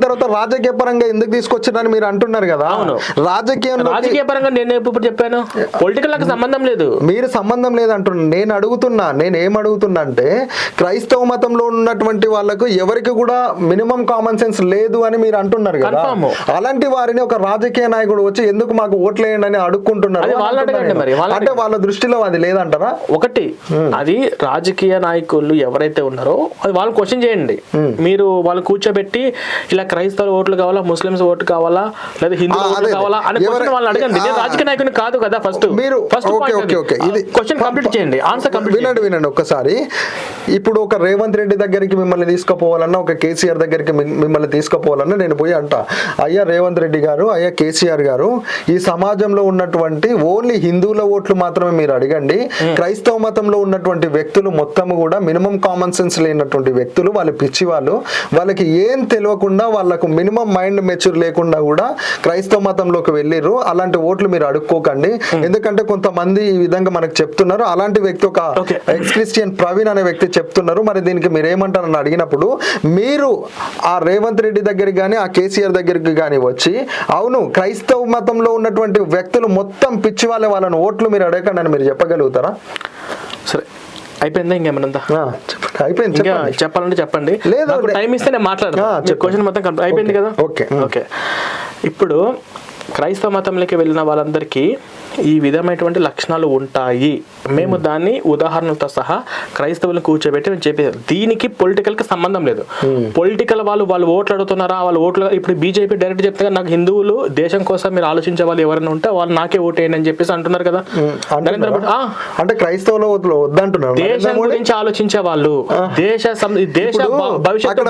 తర్వాత రాజకీయ పరంగా ఎందుకు తీసుకొచ్చారని మీరు అంటున్నారు కదా. అవును, రాజకీయ పరంగా నేను ఎప్పుడు చెప్పాను? పొలిటికల్ నాకు సంబంధం లేదు. మీరు సంబంధం లేదు అంటున్నా. నేను అడుగుతున్నా, నేను ఏం అడుగుతున్నా అంటే క్రైస్తవ మతంలో ఉన్నటువంటి వాళ్ళకు ఎవరికి కూడా మినిమం కామన్ సెన్స్ లేదు అని మీరు అంటున్నారు కదా. అలాంటి వారిని ఒక రాజకీయ నాయకుడు వచ్చి ఎందుకు మాకు ఓట్లేయండి అని అడుక్కుంటున్నారు అంటే వాళ్ళ దృష్టిలో అది లేదంటారా? ఒకటి, అది రాజకీయ నాయకులు ఎవరైతే ఉన్నారో అది వాళ్ళు క్వశ్చన్ చేయండి. మీరు వాళ్ళు కూర్చోబెట్టి ఇలా క్రైస్తవ ఓట్లు కావాలా, ముస్లింస్ ఓట్లు కావాలా, లేదా హిందూ ఓట్లు కావాలా అని వాళ్ళు అడగండి. నేను రాజకీయ నాయకుని కాదు కదా. క్వశ్చన్ కంప్లీట్ చేయండి, ఆన్సర్ కంప్లీట్. వినండి ఒక్కసారి. ఇప్పుడు ఒక రేవంత్ రెడ్డి దగ్గరికి మిమ్మల్ని తీసుకుపోవాలన్నా, ఒక కేసీఆర్ దగ్గరికి మిమ్మల్ని తీసుకుపోవాలన్నా నేను పోయి అంట, అయ్యా రేవంత్ రెడ్డి గారు, అయ్యా కేసీఆర్ గారు, ఈ సమాజంలో ఉన్నటువంటి ఓన్లీ హిందువుల ఓట్లు మాత్రమే మీరు అడగండి. క్రైస్తవ మతంలో ఉన్నటువంటి వ్యక్తులు మొత్తం కూడా మినిమం కామన్ సెన్స్ లేనటువంటి వ్యక్తులు, వాళ్ళు పిచ్చి వాళ్ళకి ఏం తెలియకుండా, వాళ్ళకు మినిమం మైండ్ మెచ్యూర్ లేకుండా కూడా క్రైస్తవ మతంలోకి వెళ్ళిర్రు. అలాంటి ఓట్లు మీరు అడుక్కోకండి. ఎందుకంటే కొంతమంది ఈ విధంగా మనకు చెప్తున్నారు. అలాంటి వ్యక్తి ఒక ఎక్స్ క్రిస్టియన్ ప్రవీణ్ ప్రవీణ్ అనే వ్యక్తి చెప్తున్నారు. మరి దీనికి మీరు ఏమంటారని అడిగినప్పుడు మీరు ఆ రేవంత్ రెడ్డి దగ్గరికి కానీ ఆ కేసీఆర్ దగ్గరికి కానీ వచ్చి అవును క్రైస్తవ మతంలో ఉన్నటువంటి వ్యక్తులు మొత్తం పిచ్చి వాళ్ళని ఓట్లు మీరు అడగకండి అని మీరు చెప్పగలుగుతారా? సరే అయిపోయిందా ఇంకేమన్నా? చెప్పండి, అయిపోయింది. చెప్పాలంటే చెప్పండి, లేదు టైం ఇస్తే నేను మాట్లాడతాను. క్వశ్చన్ మొత్తం అయిపోయింది కదా. ఓకే. ఇప్పుడు క్రైస్తవ మతంలోకి వెళ్ళిన వాళ్ళందరికీ ఈ విధమైనటువంటి లక్షణాలు ఉంటాయి. మేము దాన్ని ఉదాహరణలతో సహా క్రైస్తవులను కూర్చోబెట్టి మేము చెప్పేది. దీనికి పొలిటికల్కి సంబంధం లేదు. పొలిటికల్ వాళ్ళు ఓట్లు అడుగుతున్నారా, వాళ్ళు ఓట్లు ఇప్పుడు బీజేపీ డైరెక్ట్ చెప్తే నాకు హిందువులు దేశం కోసం మీరు ఆలోచించే వాళ్ళు ఎవరైనా ఉంటే వాళ్ళు నాకే ఓటేయండి అని చెప్పేసి అంటున్నారు కదా. నరేంద్ర మోడీ అంటే క్రైస్తవులు వద్దంటున్నారు. దేశం గురించి ఆలోచించే వాళ్ళు, దేశ భవిష్యత్తు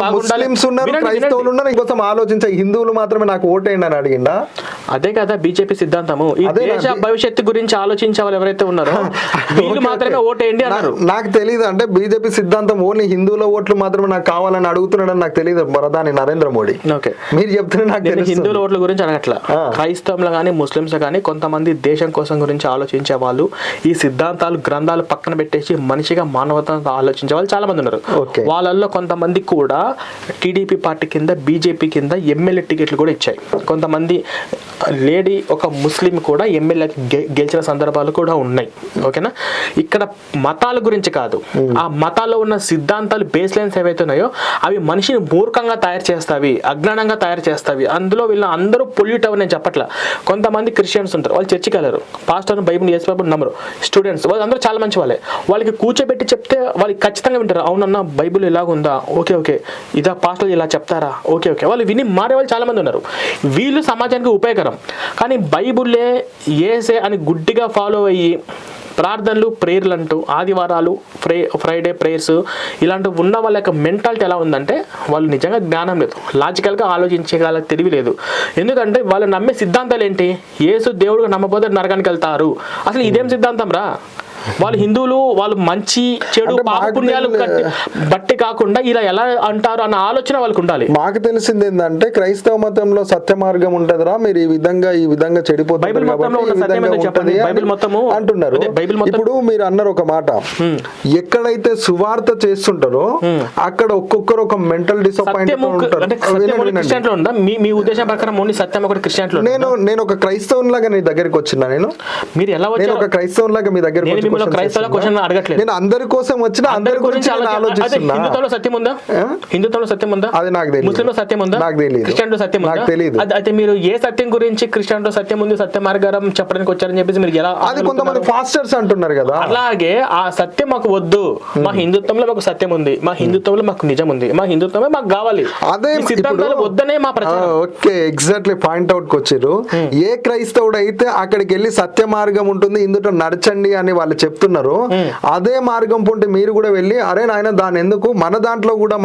క్రైస్తవులు ఉన్నారు, ఇంకోసం ఆలోచించే హిందువులు మాత్రమే నాకు ఓటేయండి అని అడిగిందా? అదే కదా బీజేపీ సిద్ధాంతము. ఈ దేశ భవిష్యత్తు గురించి ఆలోచించే వాళ్ళు ఎవరైతే ఉన్నారో వీళ్ళు మాత్రమే ఓటేయండి అన్నారు. నాకు తెలియదు అంటే బీజేపీ సిద్ధాంతం ఓన్లీ హిందువుల ఓట్లు మాత్రమే నాకు కావాలని అడుగుతున్నాడని నాకు తెలియదు. ప్రధాని నరేంద్ర మోడీ ఓకే మీరు చెప్తున్నా నాకు హిందువుల ఓట్ల గురించి అడగట్లా. క్రైస్తవులు కానీ ముస్లింస్ కానీ కొంతమంది దేశం కోసం గురించి ఆలోచించే వాళ్ళు, ఈ సిద్ధాంతాలు గ్రంథాలు పక్కన పెట్టేసి మనిషిగా మానవతను ఆలోచించే వాళ్ళు చాలా మంది ఉన్నారు. వాళ్ళల్లో కొంతమంది కూడా టీడీపీ పార్టీ కింద బీజేపీ కింద ఎమ్మెల్యే టికెట్లు కూడా ఇచ్చాయి. కొంతమంది లేడీ ఒక ముస్లిం కూడా ఎమ్మెల్యే గెలిచిన సందర్భాలు కూడా ఉన్నాయి. ఓకేనా? ఇక్కడ మతాల గురించి కాదు, ఆ మతాల్లో ఉన్న సిద్ధాంతాలు బేస్ లైన్స్ ఏవైతే ఉన్నాయో అవి మనిషిని మూర్ఖంగా తయారు చేస్తావి, అజ్ఞానంగా తయారు చేస్తావి. అందులో వీళ్ళ అందరూ పొల్యూట్ అవ్వని నేను చెప్పట్లా. కొంతమంది క్రిస్టియన్స్ ఉంటారు, వాళ్ళు చర్చికి వెళ్ళరు, పాస్టర్ బైబిల్ చేసేటప్పుడు నమ్మరు. స్టూడెంట్స్ వాళ్ళు అందరూ చాలా మంచి వాళ్ళే. వాళ్ళకి కూర్చోబెట్టి చెప్తే వాళ్ళకి ఖచ్చితంగా వింటారు. అవునన్నా బైబిల్ ఇలాగుందా, ఓకే ఇదా పాస్టర్ ఇలా చెప్తారా, ఓకే వాళ్ళు విని మారే వాళ్ళు చాలా మంది ఉన్నారు. వీళ్ళు సమాజానికి ఉపయోగకరం. కానీ బైబుల్లే ఏసే అని గుడ్డిగా ఫాలో అయ్యి ప్రార్థనలు ప్రేయర్లు అంటూ ఆదివారాలు ఫ్రైడే ప్రేయర్స్ ఇలాంటివి ఉన్న వాళ్ళ యొక్క మెంటాలిటీ ఎలా ఉందంటే వాళ్ళు నిజంగా జ్ఞానం లేదు, లాజికల్గా ఆలోచించగల తెలివి లేదు. ఎందుకంటే వాళ్ళు నమ్మే సిద్ధాంతాలు ఏంటి? యేసు దేవుడుగా నమ్మపోతే నరకానికి వెళ్తారు. అసలు ఇదేం సిద్ధాంతం రా? వాళ్ళు హిందువులు, వాళ్ళు మంచి చెడు పాపపుణ్యాలు బట్టి కాకుండా ఇలా ఎలా అంటారు అన్న ఆలోచన వాళ్ళకు ఉండాలి. మాకు తెలిసింది ఏంటంటే క్రైస్తవ మతంలో సత్య మార్గం ఉంటదిరా, మీరు ఈ విధంగా చెడిపోతారు అంటున్నారు. ఇప్పుడు మీరు అన్నారు ఒక మాట, ఎక్కడైతే సువార్త చేస్తుంటారో అక్కడ ఒక్కొక్కరు ఒక మెంటల్ డిసప్పాయింట్ ఉంటారు. మీ ఉద్దేశం ప్రకారం ఓన్లీ సత్యం ఒకటి క్రిస్టియన్లో. నేను ఒక క్రైస్తవునిలాగా నీ దగ్గరికి వచ్చిన, మీరు ఎలా ఒక క్రైస్తవునిలాగా మీ దగ్గర క్రైస్తవుల క్వశ్చన్ అడగట్లేదు. నేను అందరి కోసం వచ్చిన, అందరి గురించి ఆలోచిస్తున్నా. హిందుత్వంలో సత్యం ఉందా? హిందుత్వంలో సత్యం ఉందా? అది నాకు తెలియదు. ముస్లింలో సత్యం ఉందా? నాకు తెలియదు. క్రిస్టియన్లో సత్యం ఉందా? నాకు తెలియదు. అయితే మీరు ఏ సత్యం గురించి క్రిస్టియన్లో సత్యం ఉంది, సత్య మార్గం చెప్పడానికి వచ్చారని చెప్పేసి మీరు ఎలా? అది కొంతమంది ఫాస్టర్స్ అంటున్నారు కదా. అలాగే ఆ సత్యం మాకు వద్దు, మా హిందుత్వంలో మాకు సత్యం ఉంది, మా హిందుత్వంలో మాకు నిజం ఉంది, మా హిందుత్వమే మాకు కావాలి, అదే సిద్ధాంతాలు వద్దనే మా ప్రచారం. ఓకే, ఎగ్జాక్ట్లీ పాయింట్ అవుట్ కి వచ్చారు. ఏ క్రైస్తవుడు అయితే అక్కడికి వెళ్ళి సత్య మార్గం ఉంటుంది ఇందులో నడచండి అని వాళ్ళు చెప్తున్నారు, అదే మార్గం పొంటే మీరు కూడా వెళ్ళి అరే నాయన దాని ఎందుకు, మన దాంట్లో కూడా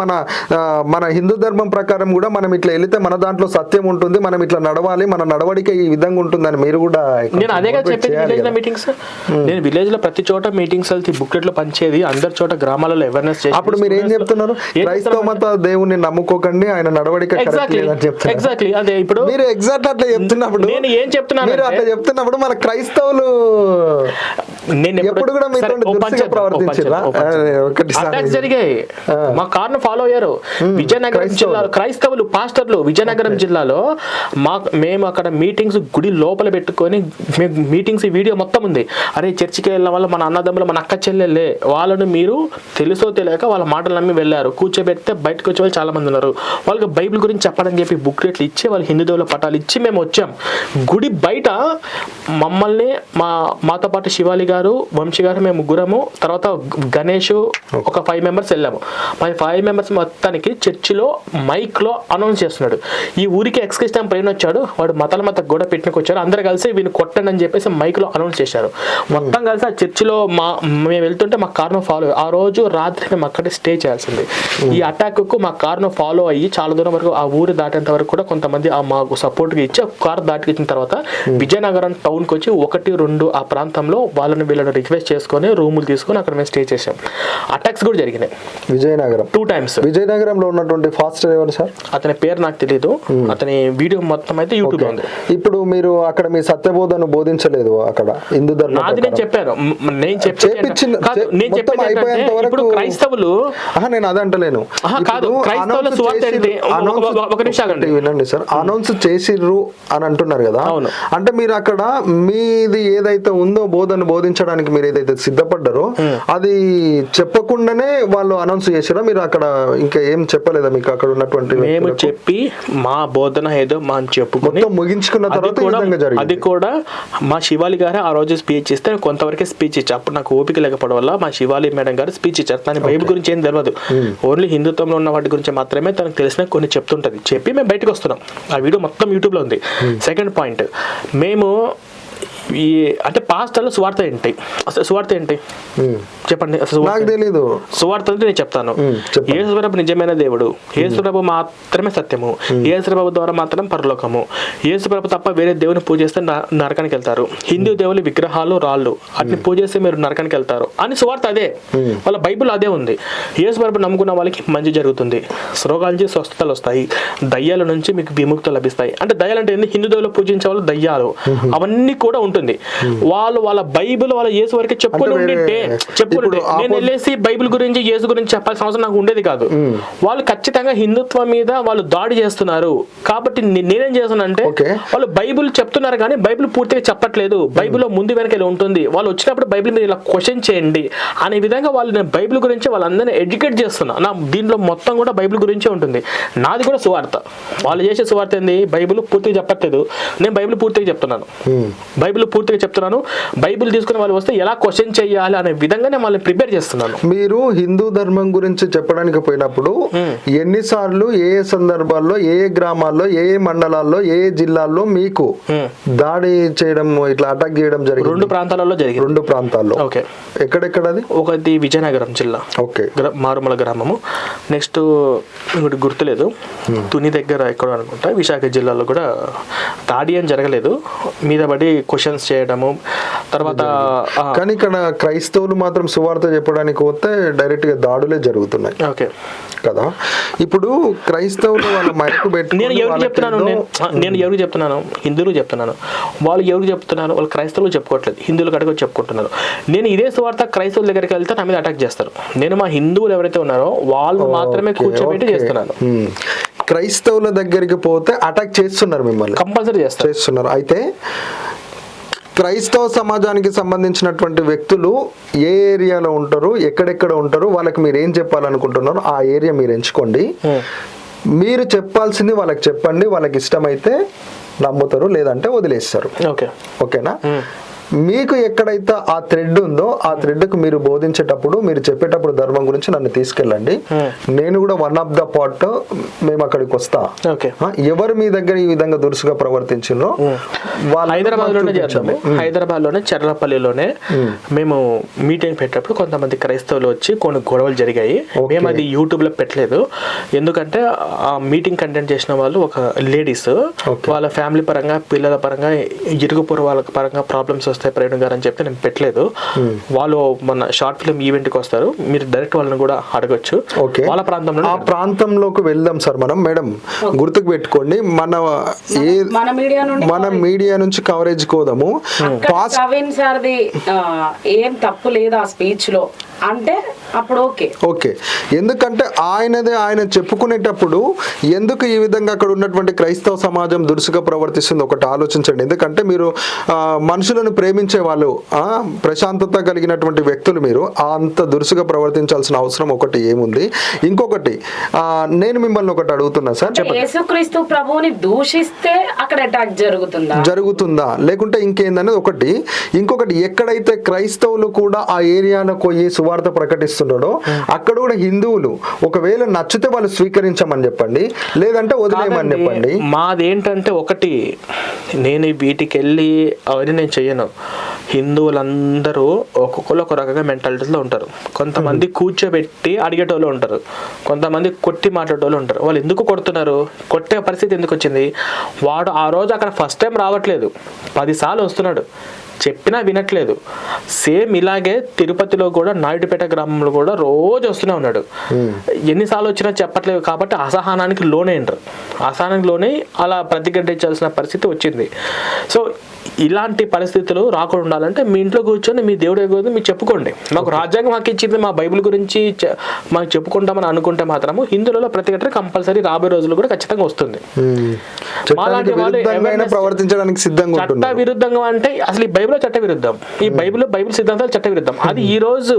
మన హిందూ ధర్మం ప్రకారం కూడా మనం ఇట్లా వెళితే మన దాంట్లో సత్యం ఉంటుంది, మనం ఇట్లా నడవాలి, మన నడవడిక ఈ విధంగా ఉంటుందని మీరు కూడా. నేను అదేగా చెప్పేది, విలేజ్ లో మీటింగ్స్, నేను విలేజ్ లో ప్రతి చోట మీటింగ్స్ వెళ్తే బుక్లెట్లు పంచేది, అందరి చోట గ్రామాలలో అవేర్నెస్ చేసి. అప్పుడు మీరు ఏం చెప్తున్నారు? క్రైస్తవ మత దేవుని నమ్ముకోకండి, ఆయన నడవడిక ఎగ్జాక్ట్లీ అదే. ఇప్పుడు మీరు ఎగ్జాక్ట్ అట్లా చెప్తున్నప్పుడు నేను ఏం చెప్తున్నాను, మీరు అట్లా చెప్తున్నప్పుడు మన క్రైస్తవులు నేను ఎప్పుడు కూడా జరిగాయి, మా కారును ఫాలో అయ్యారు. విజయనగరం జిల్లాలో క్రైస్తవులు పాస్టర్లు, విజయనగరం జిల్లాలో మేము అక్కడ మీటింగ్స్ గుడి లోపల పెట్టుకొని మీటింగ్స్ వీడియో మొత్తం ఉంది. అరే చర్చికి వెళ్ళిన వల్ల మన అన్నదమ్ములు, మన అక్క చెల్లెళ్ళే, వాళ్ళను మీరు తెలుసో తెలియక వాళ్ళ మాటలు నమ్మి వెళ్ళారు. కూర్చోబెడితే బయటకు వచ్చే వాళ్ళు చాలా మంది ఉన్నారు. వాళ్ళకి బైబిల్ గురించి చెప్పడం చెప్పి బుక్లెట్లు ఇచ్చి వాళ్ళు హిందూ దేవుల పటాలు ఇచ్చి మేము వచ్చాం. గుడి బయట మమ్మల్ని మాతో పాటు శివాలి గారు, వంశీ గారు, మేము ముగ్గురము, తర్వాత గణేష్ ఒక 5 మెంబర్స్ వెళ్ళాము. 5 మెంబర్స్ మొత్తానికి చర్చిలో మైక్ లో అనౌన్స్ చేస్తున్నాడు, ఈ ఊరికి ఎక్స్క్రిస్టియన్ ప్రేమ వచ్చాడు, వాడు మత గొడవ పెట్టినకు వచ్చారు, అందరు కలిసి వీళ్ళు కొట్టండి అని చెప్పేసి మైక్ లో అనౌన్స్ చేశారు. మొత్తం కలిసి ఆ చర్చిలో మేము వెళ్తుంటే మా కారును ఫాలో, ఆ రోజు రాత్రి మేము అక్కడే స్టే చేయాల్సింది. ఈ అటాక్ కు మా కారును ఫాలో అయ్యి చాలా దూరం వరకు ఆ ఊరు దాటేంత వరకు కూడా కొంతమంది మాకు సపోర్ట్ గా ఇచ్చి కారు దాటికిచ్చిన తర్వాత విజయనగరం టౌన్ కి వచ్చి 1-2 ఆ ప్రాంతంలో వాళ్ళని వీళ్ళని రిక్వెస్ట్ చేసుకొని రూములు తీసుకొని అక్కడ మేము స్టే చేసాం. అటాక్స్ కూడా జరిగినాయి విజయనగరం 2 times. విజయనగరంలో ఉన్నటువంటి ఫాస్టర్ ఎవరు సార్? అతని పేరు నాకు తెలియదు, అతని వీడియో మొత్తం అయితే యూట్యూబ్ లో ఉంది. ఇప్పుడు మీరు అక్కడ మీ సత్యబోధను బోధించలేదు అక్కడ హిందూ ధర్మం నాది నేను చెప్పాను, నేను చెప్పేది ఇప్పుడు క్రైస్తవులు నేను అదే అంటలేను. కాదు, క్రైస్తవుల సువార్త ఏంటి? ఒక నిమిషం ఆగండి. వినండి సార్, అనౌన్స్ చేసిర్రు అని అంటున్నారు కదా, అవును. అంటే మీరు అక్కడ మీది ఏదైతే ఉందో బోధన బోధించడానికి మీరు ఏదైతే సిద్ధపడ్డారో అది చెప్పకుండానే వాళ్ళు అనౌన్స్ చేసారా? మీరు అక్కడ ఇంకా ఏం చెప్పలేదా మీకు అక్కడ ఉన్నటువంటి? మేము చెప్పి మా బోధన ఏదో మనం చెప్పుకొని ముగించుకున్న తర్వాత అది కూడా మా శివాలి గారు ఆ రోజు స్పీచ్ ఇస్తే కొంతవరకే స్పీచ్ ఇచ్చారు. అప్పుడు నాకు ఓపిక లేకపోవడం వల్ల మా శివాలి మేడం గారు స్పీచ్ ఇచ్చారు. తన బైబిల్ గురించి ఏం తెలియదు, ఓన్లీ హిందుత్వంలో ఉన్న వాటి గురించి మాత్రమే తనకు తెలిసిన కొన్ని చెప్తుంటది. చెప్పి మేము బయటకు వస్తున్నాం. ఆ వీడియో మొత్తం యూట్యూబ్ లో ఉంది. సెకండ్ పాయింట్, మేము ఈ అంటే పాస్టర్లు సువార్త ఏంటి? అసలు సువార్త ఏంటి చెప్పండి. అసలు నాకు తెలీదు. సువార్త అంటే నేను చెప్తాను. యేసుప్రభు నిజమైన దేవుడు, యేసుప్రభు మాత్రమే సత్యము, యేసుప్రభు ద్వారా మాత్రం పరలోకము, యేసుప్రభు తప్ప వేరే దేవుని పూజిస్తే నరకానికి వెళ్తారు, హిందూ దేవుని విగ్రహాలు రాళ్ళు అట్ని పూజిస్తే మీరు నరకానికి వెళ్తారు అని సువార్త అదే. వాళ్ళ బైబుల్ అదే ఉంది. యేసుప్రభు నమ్ముకున్న వాళ్ళకి మంచి జరుగుతుంది, రోగాల నుంచి స్వస్థతలు వస్తాయి, దయ్యాల నుంచి మీకు విముక్తులు లభిస్తాయి. అంటే దయ్యాలు అంటే ఏంది? హిందూ దేవులు పూజించే వాళ్ళు దయ్యాలు అవన్నీ కూడా ఉంటుంది. వాళ్ళ బైబిల్ వాళ్ళ యేసు వరకు చెప్పుకొని ఉండింటే నేను వెళ్ళేసి బైబిల్ గురించి యేసు గురించి చెప్పాల్సిన అవసరం నాకు ఉండేది కాదు. వాళ్ళు ఖచ్చితంగా హిందుత్వం మీద వాళ్ళు దాడి చేస్తున్నారు. కాబట్టి నేనేం చేస్తానంటే వాళ్ళు బైబిల్ చెప్తున్నారు కానీ బైబిల్ పూర్తిగా చెప్పట్లేదు, బైబిల్లో ముందు వెనక ఉంటుంది, వాళ్ళు వచ్చినప్పుడు బైబిల్ మీరు ఇలా క్వశ్చన్ చేయండి అనే విధంగా వాళ్ళు నేను బైబిల్ గురించి వాళ్ళందరినీ ఎడ్యుకేట్ చేస్తున్నా. నా దీంట్లో మొత్తం కూడా బైబిల్ గురించే ఉంటుంది. నాది కూడా సువార్త. వాళ్ళు చేసే సువార్త ఏంది? బైబిల్ పూర్తిగా చెప్పట్లేదు, నేను బైబిల్ పూర్తిగా చెప్తున్నాను. బైబిల్ పూర్తిగా చెప్తున్నాను. బైబిల్ తీసుకుని వాళ్ళు వస్తే ఎలా క్వశ్చన్ చేయాలి అనే విధంగా నేను వాళ్ళని ప్రిపేర్ చేస్తున్నాను. మీరు హిందూ ధర్మం గురించి చెప్పడానికి పోయినప్పుడు ఎన్నిసార్లు ఏ ఏ సందర్భాల్లో ఏ ఏ గ్రామాల్లో ఏ ఏ మండలాల్లో ఏ ఏ జిల్లాల్లో మీకు దాడి చేయడం ఇట్లా అటాక్ చేయడం జరిగింది? 2 ప్రాంతాలలో జరిగింది. 2 ప్రాంతాల్లో. ఓకే. ఎక్కడెక్కడ అది? ఒకటి విజయనగరం జిల్లా, ఓకే, మారుమల గ్రామము. నెక్స్ట్ ఇంకోటి గుర్తులేదు, తుని దగ్గర ఎక్కడ అనుకుంటా, విశాఖ జిల్లాలో కూడా దాడి ఏం జరగలేదు, మీద పడి క్వశ్చన్స్ చేయడము. తర్వాత కానీ ఇక్కడ క్రైస్తవులు మాత్రం సువార్త చెప్పడానికి పోతే డైరెక్ట్ గా దాడులే జరుగుతున్నాయి. ఓకే కదా. ఇప్పుడు క్రైస్తవులు వాళ్ళ మైకు పెట్టి నేను ఎవరికి చెప్తున్నాను? హిందువులు చెప్తున్నాను. వాళ్ళు ఎవరికి చెప్తున్నారు? వాళ్ళు క్రైస్తవులు చెప్పుకోవట్లేదు, హిందువులు కడగ చెప్పుకుంటున్నారు. నేను ఇదే సువార్త క్రైస్తవుల దగ్గరికి వెళ్తే నా మీద అటాక్ చేస్తారు. నేను మా హిందువులు ఎవరైతే ఉన్నారో వాళ్ళు మాత్రమే కూర్చోబెట్టి చేస్తున్నాను. క్రైస్తవుల దగ్గరికి పోతే అటాక్ చేస్తున్నారు, మిమ్మల్ని కంపల్సరీ చేస్తున్నారు. అయితే క్రైస్తవ సమాజానికి సంబంధించినటువంటి వ్యక్తులు ఏ ఏరియాలో ఉంటారు, ఎక్కడెక్కడ ఉంటారు, వాళ్ళకి మీరు ఏం చెప్పాలనుకుంటున్నారు ఆ ఏరియా మీరు ఎంచుకోండి. మీరు చెప్పాల్సింది వాళ్ళకి చెప్పండి. వాళ్ళకి ఇష్టమైతే నమ్ముతారు, లేదంటే వదిలేస్తారు. ఓకేనా? మీకు ఎక్కడైతే ఆ థ్రెడ్ ఉందో ఆ థ్రెడ్కు మీరు బోధించేటప్పుడు మీరు చెప్పేటప్పుడు ధర్మం గురించి నన్ను తీసుకెళ్ళండి. నేను కూడా వన్ ఆఫ్ ద పార్ట్ మేము అక్కడికి వస్తా. ఎవరు మీ దగ్గర ఈ విధంగా దురుసుగా ప్రవర్తించినో హైదరాబాద్ లోనే చెర్లపల్లిలోనే మేము మీటింగ్ పెట్టేటప్పుడు కొంతమంది క్రైస్తవులు వచ్చి కొన్ని గొడవలు జరిగాయి. మేము అది యూట్యూబ్ లో పెట్టలేదు, ఎందుకంటే ఆ మీటింగ్ కంటెంట్ చేసిన వాళ్ళు ఒక లేడీస్, వాళ్ళ ఫ్యామిలీ పరంగా పిల్లల పరంగా ఇరుగు పొరుగు వాళ్ళ పరంగా ప్రాబ్లమ్స్ వస్తాయి ప్రవీణ్ గారు అని చెప్పి నేను పెట్టలేదు. వాళ్ళు మన షార్ట్ ఫిల్మ్ ఈవెంట్ కి వస్తారు, మీరు డైరెక్ట్ వాళ్ళని కూడా అడగొచ్చు. వాళ్ళ ప్రాంతంలో ఆ ప్రాంతంలోకి వెళ్దాం సార్ మనం. మేడం గుర్తుకు పెట్టుకోండి, మన మీడియా నుంచి కవరేజ్ కోదాము. ప్రవీణ్ సార్ది ఏం తప్పు లేదు ఆ స్పీచ్ లో అంటే అప్పుడు ఓకే. ఎందుకంటే ఆయన చెప్పుకునేటప్పుడు ఎందుకు ఈ విధంగా అక్కడ ఉన్నటువంటి క్రైస్తవ సమాజం దురుసుగా ప్రవర్తిస్తుంది ఒకటి ఆలోచించండి. ఎందుకంటే మీరు మనుషులను ప్రేమించే వాళ్ళు, ప్రశాంతత కలిగినటువంటి వ్యక్తులు, మీరు అంత దురుసుగా ప్రవర్తించాల్సిన అవసరం ఒకటి ఏముంది? ఇంకొకటి నేను మిమ్మల్ని ఒకటి అడుగుతున్నా సార్, యేసుక్రీస్తు ప్రభువుని దూషిస్తే అక్కడ అటాక్ జరుగుతుందా లేకుంటే ఇంకేందనేది ఒకటి. ఇంకొకటి, ఎక్కడైతే క్రైస్తవులు కూడా ఆ ఏరియాలో పోయి సువార్త ప్రకటిస్తున్నాడో అక్కడ కూడా హిందువులు ఒకవేళ నచ్చితే వాళ్ళు స్వీకరించమని చెప్పండి, లేదంటే వదిలేయమని చెప్పండి. మాదేంటంటే ఒకటి, నేను వీటికి వెళ్ళి అవన్నీ నేను చెయ్యను. హిందువులందరూ ఒక్కొక్కరు ఒక రకంగా మెంటాలిటీలో ఉంటారు. కొంతమంది కూర్చోబెట్టి అడిగేటోళ్ళు ఉంటారు, కొంతమంది కొట్టి మాట్లాడేటోళ్ళు ఉంటారు. వాళ్ళు ఎందుకు కొడుతున్నారు? కొట్టే పరిస్థితి ఎందుకు వచ్చింది? వాడు ఆ రోజు అక్కడ ఫస్ట్ టైం రావట్లేదు, 10 సార్లు వస్తున్నాడు. చెప్పినా వినట్లేదు. సేమ్ ఇలాగే తిరుపతిలో కూడా నాయుడుపేట గ్రామంలో కూడా రోజు వస్తూనే ఉన్నాడు. ఎన్నిసార్లు వచ్చినా చెప్పట్లేదు కాబట్టి అసహనానికి లోనే అలా ప్రతిఘటించాల్సిన పరిస్థితి వచ్చింది. సో ఇలాంటి పరిస్థితులు రాకుండా ఉండాలంటే మీ ఇంట్లో కూర్చొని మీ దేవుడు గురించి మీరు చెప్పుకోండి. మాకు రాజ్యాంగం హక్కు ఇచ్చింది, మా బైబిల్ గురించి మాకు చెప్పుకుంటామని అనుకుంటే మాత్రము హిందువులలో ప్రతిఘటన కంపల్సరీ రాబోయే రోజులు కూడా ఖచ్చితంగా వస్తుంది. మాలాంటి వాళ్ళు ప్రవర్తించడానికి సిద్ధంగా చట్ట విరుద్ధంగా అంటే అసలు ఈ బైబిల్ చట్ట విరుద్ధం, ఈ బైబిల్ సిద్ధాంతాలు చట్ట విరుద్ధం. అది ఈ రోజు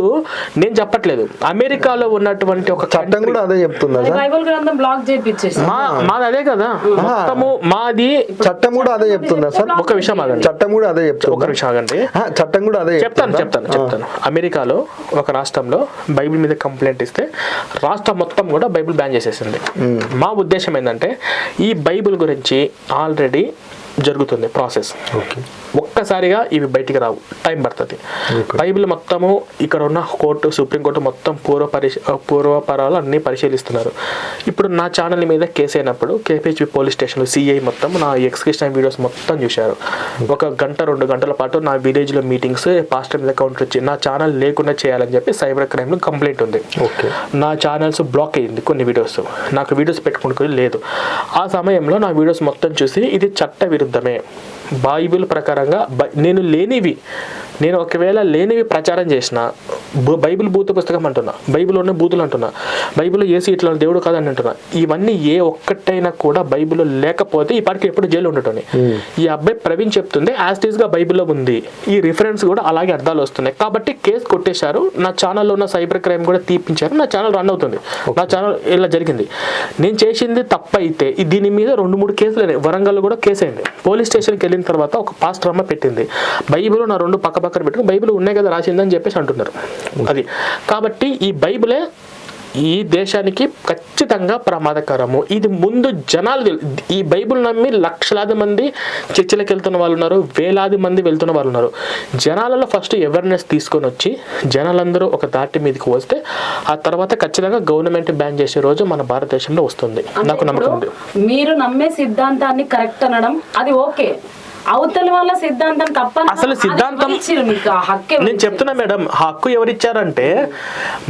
నేను చెప్పట్లేదు, అమెరికాలో ఉన్నటువంటి ఒక చట్టం కూడా అదే చెప్తుందా? బైబిల్ గ్రంథం బ్లాక్ చేయించేసి మాది అదే కదా మొత్తము, మాది చట్టం కూడా అదే చెప్తుందా సార్? ఒక విషయం ఆగండి, చట్టం కూడా అదే చెప్తుంది. ఒక విషయం ఆగండి, చట్టం కూడా అదే చెప్తాను. అమెరికాలో ఒక రాష్ట్రంలో బైబిల్ మీద కంప్లైంట్ ఇస్తే రాష్ట్రం మొత్తం కూడా బైబిల్ బ్యాన్ చేసేసింది. మా ఉద్దేశం ఏంటంటే ఈ బైబిల్ గురించి ఆల్రెడీ జరుగుతుంది ప్రాసెస్. ఒక్కసారిగా ఇవి బయటికి రావు, టైం పడుతుంది. బైబిల్ మొత్తము ఇక్కడ ఉన్న కోర్టు, సుప్రీంకోర్టు మొత్తం పూర్వపరాలు అన్ని పరిశీలిస్తున్నారు. ఇప్పుడు నా ఛానల్ మీద కేసు అయినప్పుడు కేపీహెచ్పి పోలీస్ స్టేషన్లో సిఐ మొత్తం నా ఎక్స్క్రిషన్ వీడియోస్ మొత్తం చూశారు. 1 గంట 2 గంటల పాటు నా విలేజ్లో మీటింగ్స్, పాస్టర్ మీద కౌంటర్ వచ్చి నా ఛానల్ లేకుండా చేయాలని చెప్పి సైబర్ క్రైమ్లో కంప్లైంట్ ఉంది. నా ఛానల్స్ బ్లాక్ అయ్యింది, కొన్ని వీడియోస్ నాకు వీడియోస్ పెట్టుకుంటూ లేదు. ఆ సమయంలో నా వీడియోస్ మొత్తం చూసి ఇది చట్ట విరుద్ధమే, బైబిల్ ప్రకారంగా నేను ఒకవేళ లేనివి ప్రచారం చేసిన, బైబిల్ భూత పుస్తకం అంటున్నా, బైబిల్లోనే బూతులు అంటున్నా, బైబిల్లో ఏసు ఇట్లా దేవుడు కాదని అంటున్నా, ఇవన్నీ ఏ ఒక్కటైనా కూడా బైబిల్లో లేకపోతే ఈ పార్టీ ఎప్పుడు జైలు ఉండటం. ఈ అబ్బాయి ప్రవీణ్ చెప్తుంది యాజ్ గా బైబిల్లో ఉంది, ఈ రిఫరెన్స్ కూడా అలాగే అర్థాలు వస్తున్నాయి కాబట్టి కేసు కొట్టేశారు. నా ఛానల్లో ఉన్న సైబర్ క్రైమ్ కూడా తీపించారు, నా ఛానల్ రన్ అవుతుంది. నా ఛానల్ ఇలా జరిగింది. నేను చేసింది తప్పు అయితే దీని మీద 2-3 కేసులు అయినాయి. వరంగల్లో కూడా కేసు అయింది. పోలీస్ స్టేషన్కి వెళ్ళిన తర్వాత ఒక పాస్టర్ అమ్మ పెట్టింది, బైబిల్ నా 2 పక్కన పెట్టుకుని బైబిల్ ఉన్నాయి కదా రాసిందని చెప్పేసి అంటున్నారు. అది కాబట్టి ఈ బైబిలే ఈ దేశానికి ఖచ్చితంగా ప్రమాదకరము. ఇది ముందు జనాలు ఈ బైబిల్ నమ్మి లక్షలాది మంది చర్చిలకు వెళ్తున్న వాళ్ళు ఉన్నారు, వేలాది మంది వెళ్తున్న వాళ్ళు ఉన్నారు. జనాలలో ఫస్ట్ అవేర్నెస్ తీసుకొని వచ్చి జనాలందరూ ఒక దాటి మీదకి వస్తే ఆ తర్వాత ఖచ్చితంగా గవర్నమెంట్ బ్యాన్ చేసే రోజు మన భారతదేశంలో వస్తుంది. నాకు నమ్మకం ఉంది. మీరు నమ్మే సిద్ధాంతాన్ని కరెక్ట్ అనడం అది ఓకే, అవతల వాళ్ళ సిద్ధాంతం తప్ప అసలు సిద్ధాంతం నేను చెప్తున్నా మేడం, హక్కు ఎవరిచ్చారంటే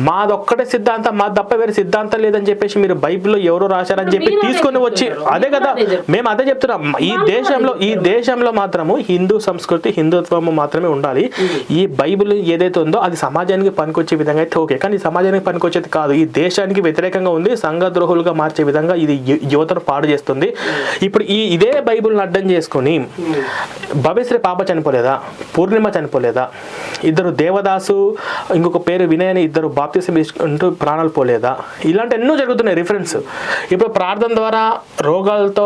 మాదొక్కటే సిద్ధాంతం, మాది తప్ప వేరే సిద్ధాంతం లేదని చెప్పేసి మీరు బైబిల్లో ఎవరో రాశారని చెప్పి తీసుకొని వచ్చి అదే కదా మేము అదే చెప్తున్నాం. ఈ దేశంలో మాత్రము హిందూ సంస్కృతి, హిందుత్వం మాత్రమే ఉండాలి. ఈ బైబిల్ ఏదైతే ఉందో అది సమాజానికి పనికొచ్చే విధంగా అయితే ఓకే, కానీ సమాజానికి పనికొచ్చేది కాదు, ఈ దేశానికి వ్యతిరేకంగా ఉంది, సంఘ ద్రోహులుగా మార్చే విధంగా ఇది యువతను పాడు చేస్తుంది. ఇప్పుడు ఇదే బైబిల్ని అడ్డం చేసుకొని భవిశ్రీ పాప చనిపోలేదా, పూర్ణిమ చనిపోలేదా, 2 దేవదాసు ఇంకొక పేరు వినయ్ అని 2 బాప్తిసం తీసుకుంటూ ప్రాణాలు పోలేదా, ఇలాంటి ఎన్నో జరుగుతున్నాయి రిఫరెన్స్. ఇప్పుడు ప్రార్థన ద్వారా రోగాలతో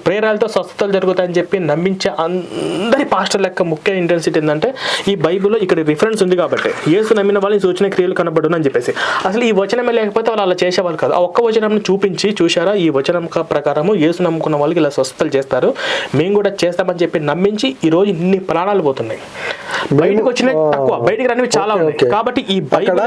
ప్రేరాలతో స్వస్థతలు జరుగుతాయని చెప్పి నమ్మించే అందరి పాస్టర్ లెక్క ముఖ్య ఇంటెన్సిటీ ఏంటంటే ఈ బైబిల్లో ఇక్కడ రిఫరెన్స్ ఉంది కాబట్టి యేసు నమ్మిన వాళ్ళని సూచన క్రియలు కనబడును అని చెప్పేసి. అసలు ఈ వచనమే లేకపోతే వాళ్ళు అలా చేసేవాళ్ళు కాదు. ఆ ఒక్క వచనం చూపించి చూశారా, ఈ వచనం ప్రకారము యేసు నమ్ముకున్న వాళ్ళకి ఇలా స్వస్థతలు చేస్తారు, మేము కూడా చేస్తామని చెప్పి నమ్మించి ఈ రోజు ఇన్ని ప్రాణాలు పోతున్నాయి. బయటకు వచ్చిన తక్కువ, బయటికి రానివి చాలా ఉన్నాయి. కాబట్టి ఈ బైబిల్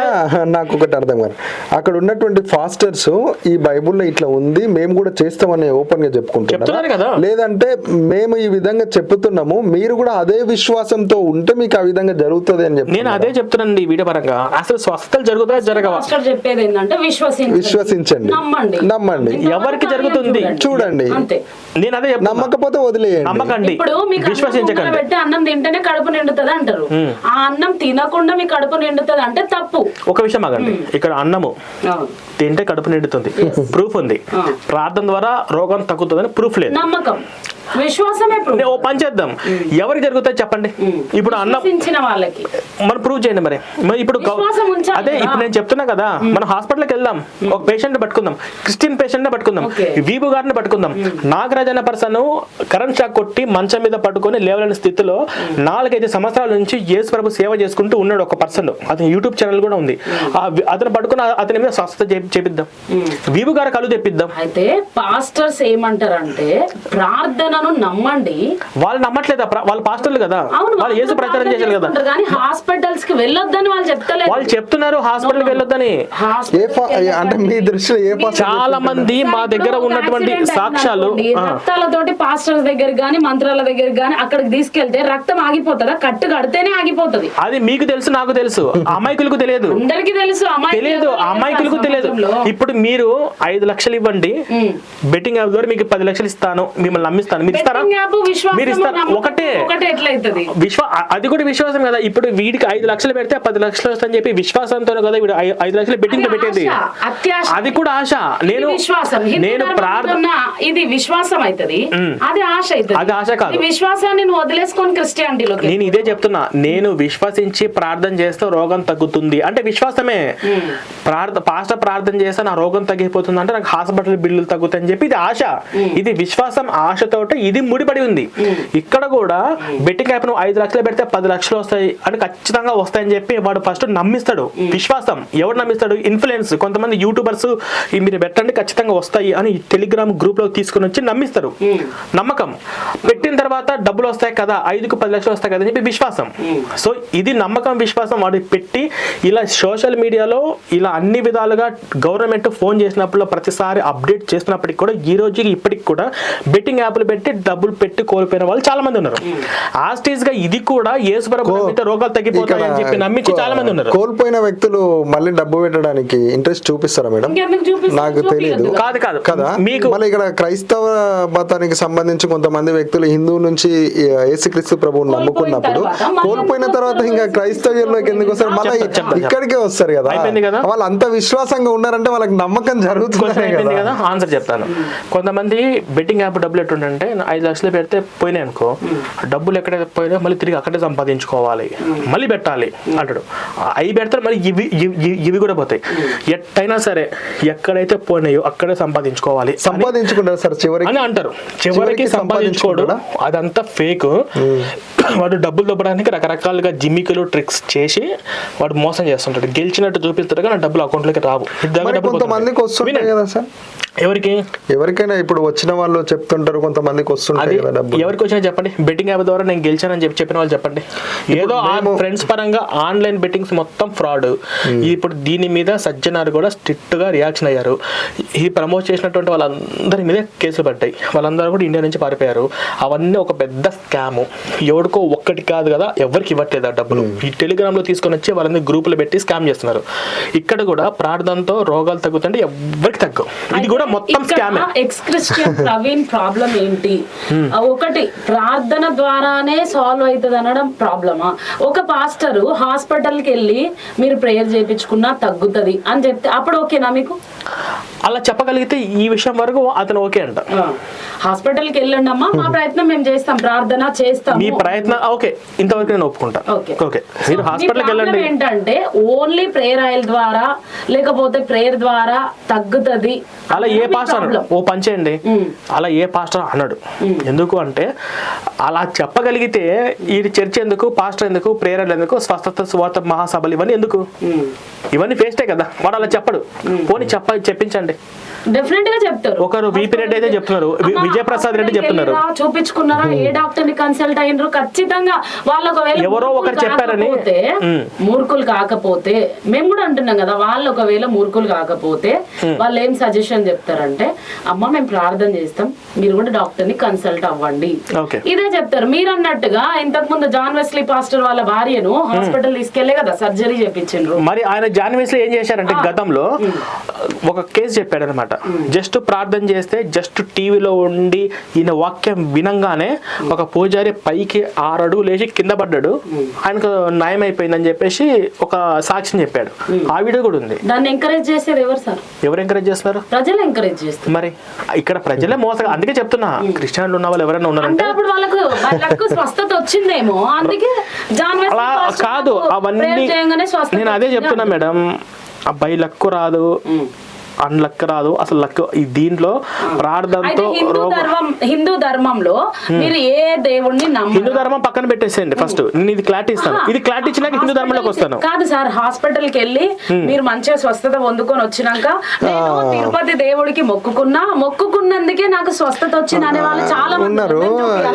నాకు ఒకటి అర్థం కాదు, అక్కడ ఉన్నటువంటి ఫాస్టర్స్ ఈ బైబిల్లో ఇట్లా ఉంది మేము కూడా చేస్తామని ఓపెన్ గా చెప్పుకుంటున్నారు కదా, లేదంటే మేము ఈ విధంగా చెప్తున్నాము మీరు కూడా అదే విశ్వాసంతో ఉంటే మీకు ఆ విధంగా జరుగుతుంది అని చెప్పి నేను అదే చెప్తున్నాను. ఈ వీడియో పరంగా అసలు స్వస్థతలు జరుగుతాయా జరగవా చెప్పేది ఏంటంటే విశ్వసించండి, నమ్మండి. ఎవరికి జరుగుతుంది చూడండి, నేను అదే నమ్మకపోతే వదిలేయండి, నమ్మకండి, విశ్వసించకండి. పెట్టి అన్నం తింటేనే కడుపు నిండుతుంది అంటారు, ఆ అన్నం తినకుండా మీ కడుపు నిండుతుంది అంటే తప్పు. ఒక విషయం ఆగండి, ఇక్కడ అన్నము తింటే కడుపు నిండుతుంది, ప్రూఫ్ ఉంది. ప్రార్థన ద్వారా రోగం తగ్గుతుందని ప్రూఫ్ లేదు, నమ్మకం విశ్వాసమే. ఓ పని చేద్దాం, ఎవరికి జరుగుతుంది చెప్పండి. ఇప్పుడు అన్నం వాళ్ళకి మనం ప్రూవ్ చేయండి. మరి ఇప్పుడు అదే ఇప్పుడు నేను చెప్తున్నా కదా, మనం హాస్పిటల్కి వెళ్దాం, ఒక పేషెంట్ పట్టుకుందాం, క్రిస్టియన్ పేషెంట్ పట్టుకుందాం, వీబు గారిని పట్టుకుందాం. నాగరాజ్ అనే పర్సన్ కరెంట్ షాక్ కొట్టి మంచం మీద పట్టుకొని లేవలేని స్థితిలో 4-5 సంవత్సరాల నుంచి యేసు ప్రభు సేవ చేసుకుంటూ ఉన్నాడు ఒక పర్సన్. అతని యూట్యూబ్ ఛానల్ కూడా ఉంది. అతను పట్టుకుని అతని మీద స్వస్థత చేపిద్దాం, వీబు గారు కళ్ళు తెప్పిద్దాం. అయితే పాస్టర్స్ ఏమంటారంటే ప్రార్థన చెప్తున్నాను నమ్మండి. వాళ్ళు నమ్మట్లేదా? వాళ్ళ పాస్టర్లు కదా, అవును, వాళ్ళు యేసు ప్రచారం చేశారు కదా. కానీ హాస్పిటల్స్ కి వెళ్ళొద్దని వాళ్ళు చెప్తలేదు. వాళ్ళు చెప్తున్నారు హాస్పిటల్ కి వెళ్ళొద్దని. అంటే మీ దృష్టిలో ఏ పాస్టర్ చాలా మంది మా దగ్గర ఉన్నటువంటి సాక్ష్యాలు, రక్తాలతోటి పాస్టర్స్ దగ్గర గానీ మంత్రాల దగ్గర గానీ అక్కడికి తీసుకెళ్తే రక్తం ఆగిపోతుందా? కట్టు కడితేనే ఆగిపోతుంది. అది మీకు తెలుసు, నాకు తెలుసు, అమాయకులకు తెలియదు. అందరికి తెలుసు, తెలియదు, అమాయకులకు తెలియదు. ఇప్పుడు మీరు 5 లక్షలు ఇవ్వండి, బెట్టింగ్ యాప్ ద్వారా మీకు 10 లక్షలు ఇస్తాను, మిమ్మల్ని నమ్మిస్తాను, మీరు ఇస్తారా? మీరు ఇస్తారా? ఒకటే అది కూడా విశ్వాసం కదా. ఇప్పుడు వీడికి 5 లక్షలు పెడితే 10 లక్షలు వస్తాయని చెప్పి విశ్వాసంతో కదా వీడు 5 లక్షలు బెట్టింగ్ లో పెట్టేది. అది కూడా ఆశ. నేను ప్రార్థన, ఇది విశ్వాసం అవుతుంది, అది ఆశ అవుతుంది. అది ఆశ కాదు. విశ్వాసాన్ని నువ్వు వదిలేసుకొని క్రిస్టియానిటీలో. నేను ఇదే చెప్తున్నా, నేను విశ్వసించి ప్రార్థన చేస్తే రోగం తగ్గుతుంది అంటే విశ్వాసమే. పాస్టర్ ప్రార్థన చేస్తే నా రోగం తగ్గిపోతుంది అంటే నాకు హాస్పిటల్ బిల్లులు తగ్గుతాయి అని చెప్పి ఇది ఆశ. ఇది విశ్వాసం, ఆశతో ఇది ముడిపడి ఉంది. ఇక్కడ కూడా బెట్టింగ్ యాప్ నువ్వు 5 లక్షలు పెడితే 10 లక్షలు వస్తాయి అని ఖచ్చితంగా వస్తాయని చెప్పి వాడు ఫస్ట్ నమ్మిస్తాడు. విశ్వాసం ఎవరు నమ్మిస్తాడు? ఇన్ఫ్లుయెన్స్. కొంతమంది యూట్యూబర్స్ మీరు పెట్టండి ఖచ్చితంగా వస్తాయి అని టెలిగ్రామ్ గ్రూప్ లో తీసుకుని వచ్చి నమ్మిస్తారు. నమ్మకం పెట్టిన తర్వాత డబ్బులు వస్తాయి కదా, 5కు 10 లక్షలు వస్తాయి కదా అని చెప్పి విశ్వాసం. సో ఇది నమ్మకం, విశ్వాసం. వాడు పెట్టి ఇలా సోషల్ మీడియాలో ఇలా అన్ని విధాలుగా గవర్నమెంట్ ఫోన్ చేసినప్పుడు ప్రతిసారి అప్డేట్ చేస్తున్నప్పటికి కూడా ఈ రోజుకి ఇప్పటికి కూడా బెట్టింగ్ యాప్లు పెట్టి డబ్బులు పెట్టి కోల్పోయిన వాళ్ళు చాలా మంది ఉన్నారు. ఆ స్టేజ్ గా ఇది కూడా యేసు ప్రభు నమ్మితే రోగాలు తగ్గిపోతాయి అని చెప్పి నమ్మించి చాలా మంది ఉన్నారు. కోల్పోయిన వ్యక్తులు మళ్ళీ డబ్బు పెట్టడానికి ఇంట్రెస్ట్ చూపిస్తారా మేడం? నాకు తెలియదు. కాదు కాదు కదా. మీకు మళ్ళీ ఇక్కడ క్రైస్తవ మతానికి సంబంధించి కొంతమంది వ్యక్తులు హిందూ నుంచి యేసుక్రీస్తు ప్రభువుని నమ్ముకున్నప్పుడు కోల్పోయిన తర్వాత ఇంకా క్రైస్తవ్యంలోకి ఎందుకు వస్తారు? మళ్ళీ ఇక్కడికే వస్తారు కదా. వాళ్ళు అంత విశ్వాసంగా ఉన్నారంటే వాళ్ళకి నమ్మకం జరుగుతుంది కదా. ఆన్సర్ చెప్తాను. కొంతమంది బెట్టింగ్ యాప్ డబ్బులు ఎట్టుంటే 5 లక్షలు పెడితే పోయినాయి అనుకో, డబ్బులు ఎక్కడైతే పోయినా మళ్ళీ తిరిగి అక్కడే సంపాదించుకోవాలి, మళ్ళీ పెట్టాలి అంటాడు. అవి పెడతారు, మళ్ళీ ఇవి కూడా పోతాయి. ఎట్టయినా సరే ఎక్కడైతే పోయినాయో అక్కడే సంపాదించుకోవాలి, సంపాదించుకుంటారు సార్ చివరికి అని అంటారు. చివరికి సంపాదించుకోడు, అదంతా ఫేక్. వాడు డబ్బులు దొబ్బడానికి రకరకాలుగా జిమ్మికలు ట్రిక్స్ చేసి వాడు మోసం చేస్తుంటాడు. గెలిచినట్టు చూపిస్తాడు కానీ డబ్బులు అకౌంట్లోకి రావు. కొంతమందికి వస్తుంటాయి కదా సార్. ఎవరికైనా ఇప్పుడు వచ్చిన వాళ్ళు చెప్తుంటారు, కొంతమందికి వస్తుంటాయి కదా డబ్బులు. ఎవరికి వచ్చినా చెప్పండి, బెట్టింగ్ యాప్ ద్వారా నేను గెలిచానని చెప్పిన వాళ్ళు చెప్పండి. ఏదో ఫ్రెండ్స్ పరంగా ఆన్లైన్ బెట్టింగ్స్ మొత్తం ఫ్రాడ్. ఇప్పుడు దీని మీద సజ్జనారు కూడా స్ట్రిక్ట్ గా రియాక్షన్ అయ్యారు. ఈ ప్రమోట్ చేసినటువంటి వాళ్ళందరి మీద కేసులు పడ్డాయి. వాళ్ళందరూ కూడా ఇండియా నుంచి పారిపోయారు. అవన్నీ ఒక పెద్ద స్కామ్. ఎవరికో ఒక్కటి కాదు కదా, ఎవరికి ఇవ్వట్లేదు ఆ డబ్బులు. ఈ టెలిగ్రామ్ లో తీసుకొని వచ్చి వాళ్ళని గ్రూపులు పెట్టి స్కామ్ చేస్తున్నారు. ఇక్కడ కూడా ప్రార్థనతో రోగాలు తగ్గుతుంటే ఎవరికి తగ్గవు. ఇది కూడా మొత్తం scam. Ex Christian Praveen problem ఏంటి? ఒకటి, ప్రార్థన ద్వారానే సాల్వ్ అవుతుంది అనడం ప్రాబ్లమా? ఒక పాస్టరు హాస్పిటల్ కి వెళ్ళి మీరు ప్రేయర్ చేయించుకున్నా తగ్గుతుంది అని చెప్తే అప్పుడు ఓకేనా మీకు? అలా చెప్పగలిగితే ఈ విషయం వరకు అతను ఓకే అంట. హాస్పిటల్ కి వెళ్ళండి అమ్మా, మా ప్రయత్నం మేము చేస్తాం, ప్రార్థన చేస్తాం. మీ ప్రయత్నం ఓకే, ఇంతవరకు నేను ఒప్పుకుంటా. ఓకే, మీరు హాస్పిటల్కి వెళ్ళండి. ఏంటంటే ఓన్లీ ప్రేయర్ ఆయిల్ ద్వారా లేకపోతే ప్రేయర్ ద్వారా తగ్గుతుంది అలా ఏ పాస్టర్ అన్నాడు? ఓ పని చేయండి, అలా ఏ పాస్టర్ అన్నాడు. ఎందుకు అంటే అలా చెప్పగలిగితే ఈ చర్చ్ ఎందుకు, పాస్టర్ ఎందుకు, ప్రేయర్లు ఎందుకు, స్వస్థత సువార్త మహాసభలు ఇవన్నీ ఎందుకు? ఇవన్నీ వేస్టే కదా. వాడు అలా చెప్పడు. పోనీ చెప్పించండి, డెఫినెట్ గా చెప్తారు. ఒకరు విపి రెడ్డి అయితే చెప్తున్నారు, విజయప్రసాద్ రెడ్డి చెప్తున్నారు. చూపించుకున్నారా, ఏ డాక్టర్ ని కన్సల్ట్ అయినరు? ఖచ్చితంగా వాళ్ళకు ఎవరో ఒకరు చెప్పారని. మూర్ఖులు కాకపోతే మేము కూడా అంటున్నాం కదా, వాళ్ళు ఒకవేళ మూర్ఖులు కాకపోతే వాళ్ళు ఏం సజెషన్ చెప్తారంటే, అమ్మ మేము ప్రార్థన చేస్తాం, మీరు కూడా డాక్టర్ ని కన్సల్ట్ అవ్వండి, ఇదే చెప్తారు. మీరు అన్నట్టుగా ఇంతకు ముందు జాన్ వెస్లీ పాస్టర్ వాళ్ళ భార్యను హాస్పిటల్ తీసుకెళ్లే కదా సర్జరీ చేపించారు. మరి ఆయన జాన్ వెస్లీ ఏం చేశారంటే గతంలో ఒక కేసు చెప్పాడు అనమాట. జస్ట్ ప్రార్థన చేస్తే జస్ట్ టీవీలో ఉండి ఈయన వాక్యం వినంగానే ఒక పూజారి పైకి 6 అడుగులు లేచి కింద పడ్డాడు, ఆయనకు నయం అయిపోయిందని చెప్పేసి ఒక సాక్ష్యం చెప్పాడు. ఆ వీడియో కూడా ఉంది. దాన్ని ఎంకరేజ్ చేసేది ఎవరు సార్? ఎవరు ఎంకరేజ్ చేస్తున్నారు? ప్రజలు ఎంకరేజ్ చేస్తారు. మరి ఇక్కడ ప్రజలే మోసగా. అందుకే చెప్తున్నా, క్రిస్టియన్లు ఉన్న వాళ్ళు ఎవరైనా ఉన్నారంటే వాళ్ళకు స్వస్థత వచ్చిందేమో, అందుకే అలా కాదు. అవన్నీ నేను అదే చెప్తున్నా మేడం. అబ్బాయి లక్కు రాదు, అని లెక్క రాదు అసలు లెక్క దీంట్లో ప్రార్థనతో హిందూ ధర్మంలో మీరు ఏ దేవుణ్ణి హిందూ ధర్మం పక్కన పెట్టేసేయండి ఫస్ట్. నేను ఇది క్లారిటీ ఇస్తాను, ఇది క్లారిటీ ఇచ్చినాక హిందూ ధర్మంలోకి వస్తాను. కాదు సార్, హాస్పిటల్ కి వెళ్ళి మీరు మంచిగా స్వస్థత పొందుకొని వచ్చినాక నేను తిరుపతి దేవుడికి మొక్కుకున్నందుకే నాకు స్వస్థత వచ్చింది అనే వాళ్ళు చాలా మంది ఉన్నారు.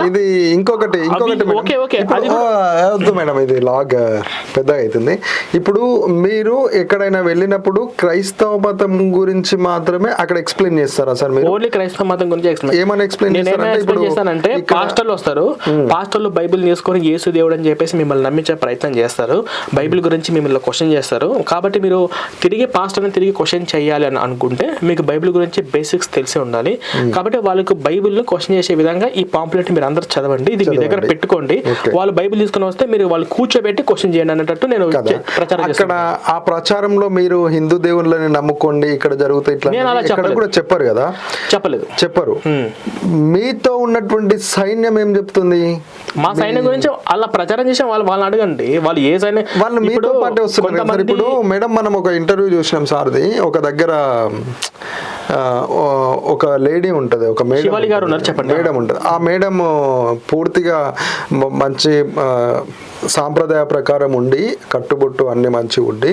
ఇది ఇంకొకటి వద్దు మేడం, ఇది లాగ్ పెద్దగా అవుతుంది. ఇప్పుడు మీరు ఎక్కడైనా వెళ్ళినప్పుడు క్రైస్తవ మతం గురించి మాత్రమే అక్కడ ఎక్స్ప్లెయిన్ చేస్తారా సార్? మీరు ఓన్లీ క్రైస్తవ మతం గురించి ఏమైనా ఎక్స్ప్లెయిన్ చేస్తానంటే పాస్టర్లు వస్తారు, పాస్టర్లు బైబిల్ తీసుకొని యేసు దేవుడు అని చెప్పేసి మిమ్మల్ని నమ్మించే ప్రయత్నం చేస్తారు, బైబిల్ గురించి మిమ్మల్ని క్వశ్చన్ చేస్తారు. కాబట్టి మీరు తిరిగి పాస్టర్ని తిరిగి క్వశ్చన్ చేయాలి అని అనుకుంటే మీకు బైబిల్ గురించి బేసిక్స్ తెలిసి ఉండాలి. కాబట్టి వాళ్ళకు బైబిల్ క్వశ్చన్ చేసే విధంగా ఈ పాంప్లెట్ మీరు అందరూ చదవండి, ఇది మీ దగ్గర పెట్టుకోండి. వాళ్ళు బైబిల్ తీసుకుని వస్తే మీరు వాళ్ళు కూర్చోబెట్టి క్వశ్చన్ చేయండి అన్నట్టు నేను ప్రచారం అక్కడ ఆ ప్రచారంలో మీరు హిందూ దేవుళ్ళని నమ్ముకోండి ఇక్కడ జరుగుతాయి ఇట్లా కూడా చెప్పారు కదా? చెప్పరు. మీతో ఉన్నటువంటి సైన్యం ఏం చెప్తుంది? మా సైన్యం గురించి అలా ప్రచారం చేసిన వాళ్ళని అడగండి, వాళ్ళు ఏ సైన్యం వాళ్ళు మీతో పాటే వస్తున్నారు. ఇప్పుడు మేడం మనం ఒక ఇంటర్వ్యూ చూసినాం సార్ది, ఒక దగ్గర ఒక లేడీ ఉంటది, ఒక మేడం ఉంటది. ఆ మేడం పూర్తిగా మంచి సాంప్రదాయ ప్రకారం ఉండి కట్టుబొట్టు అన్ని మంచిగా ఉండి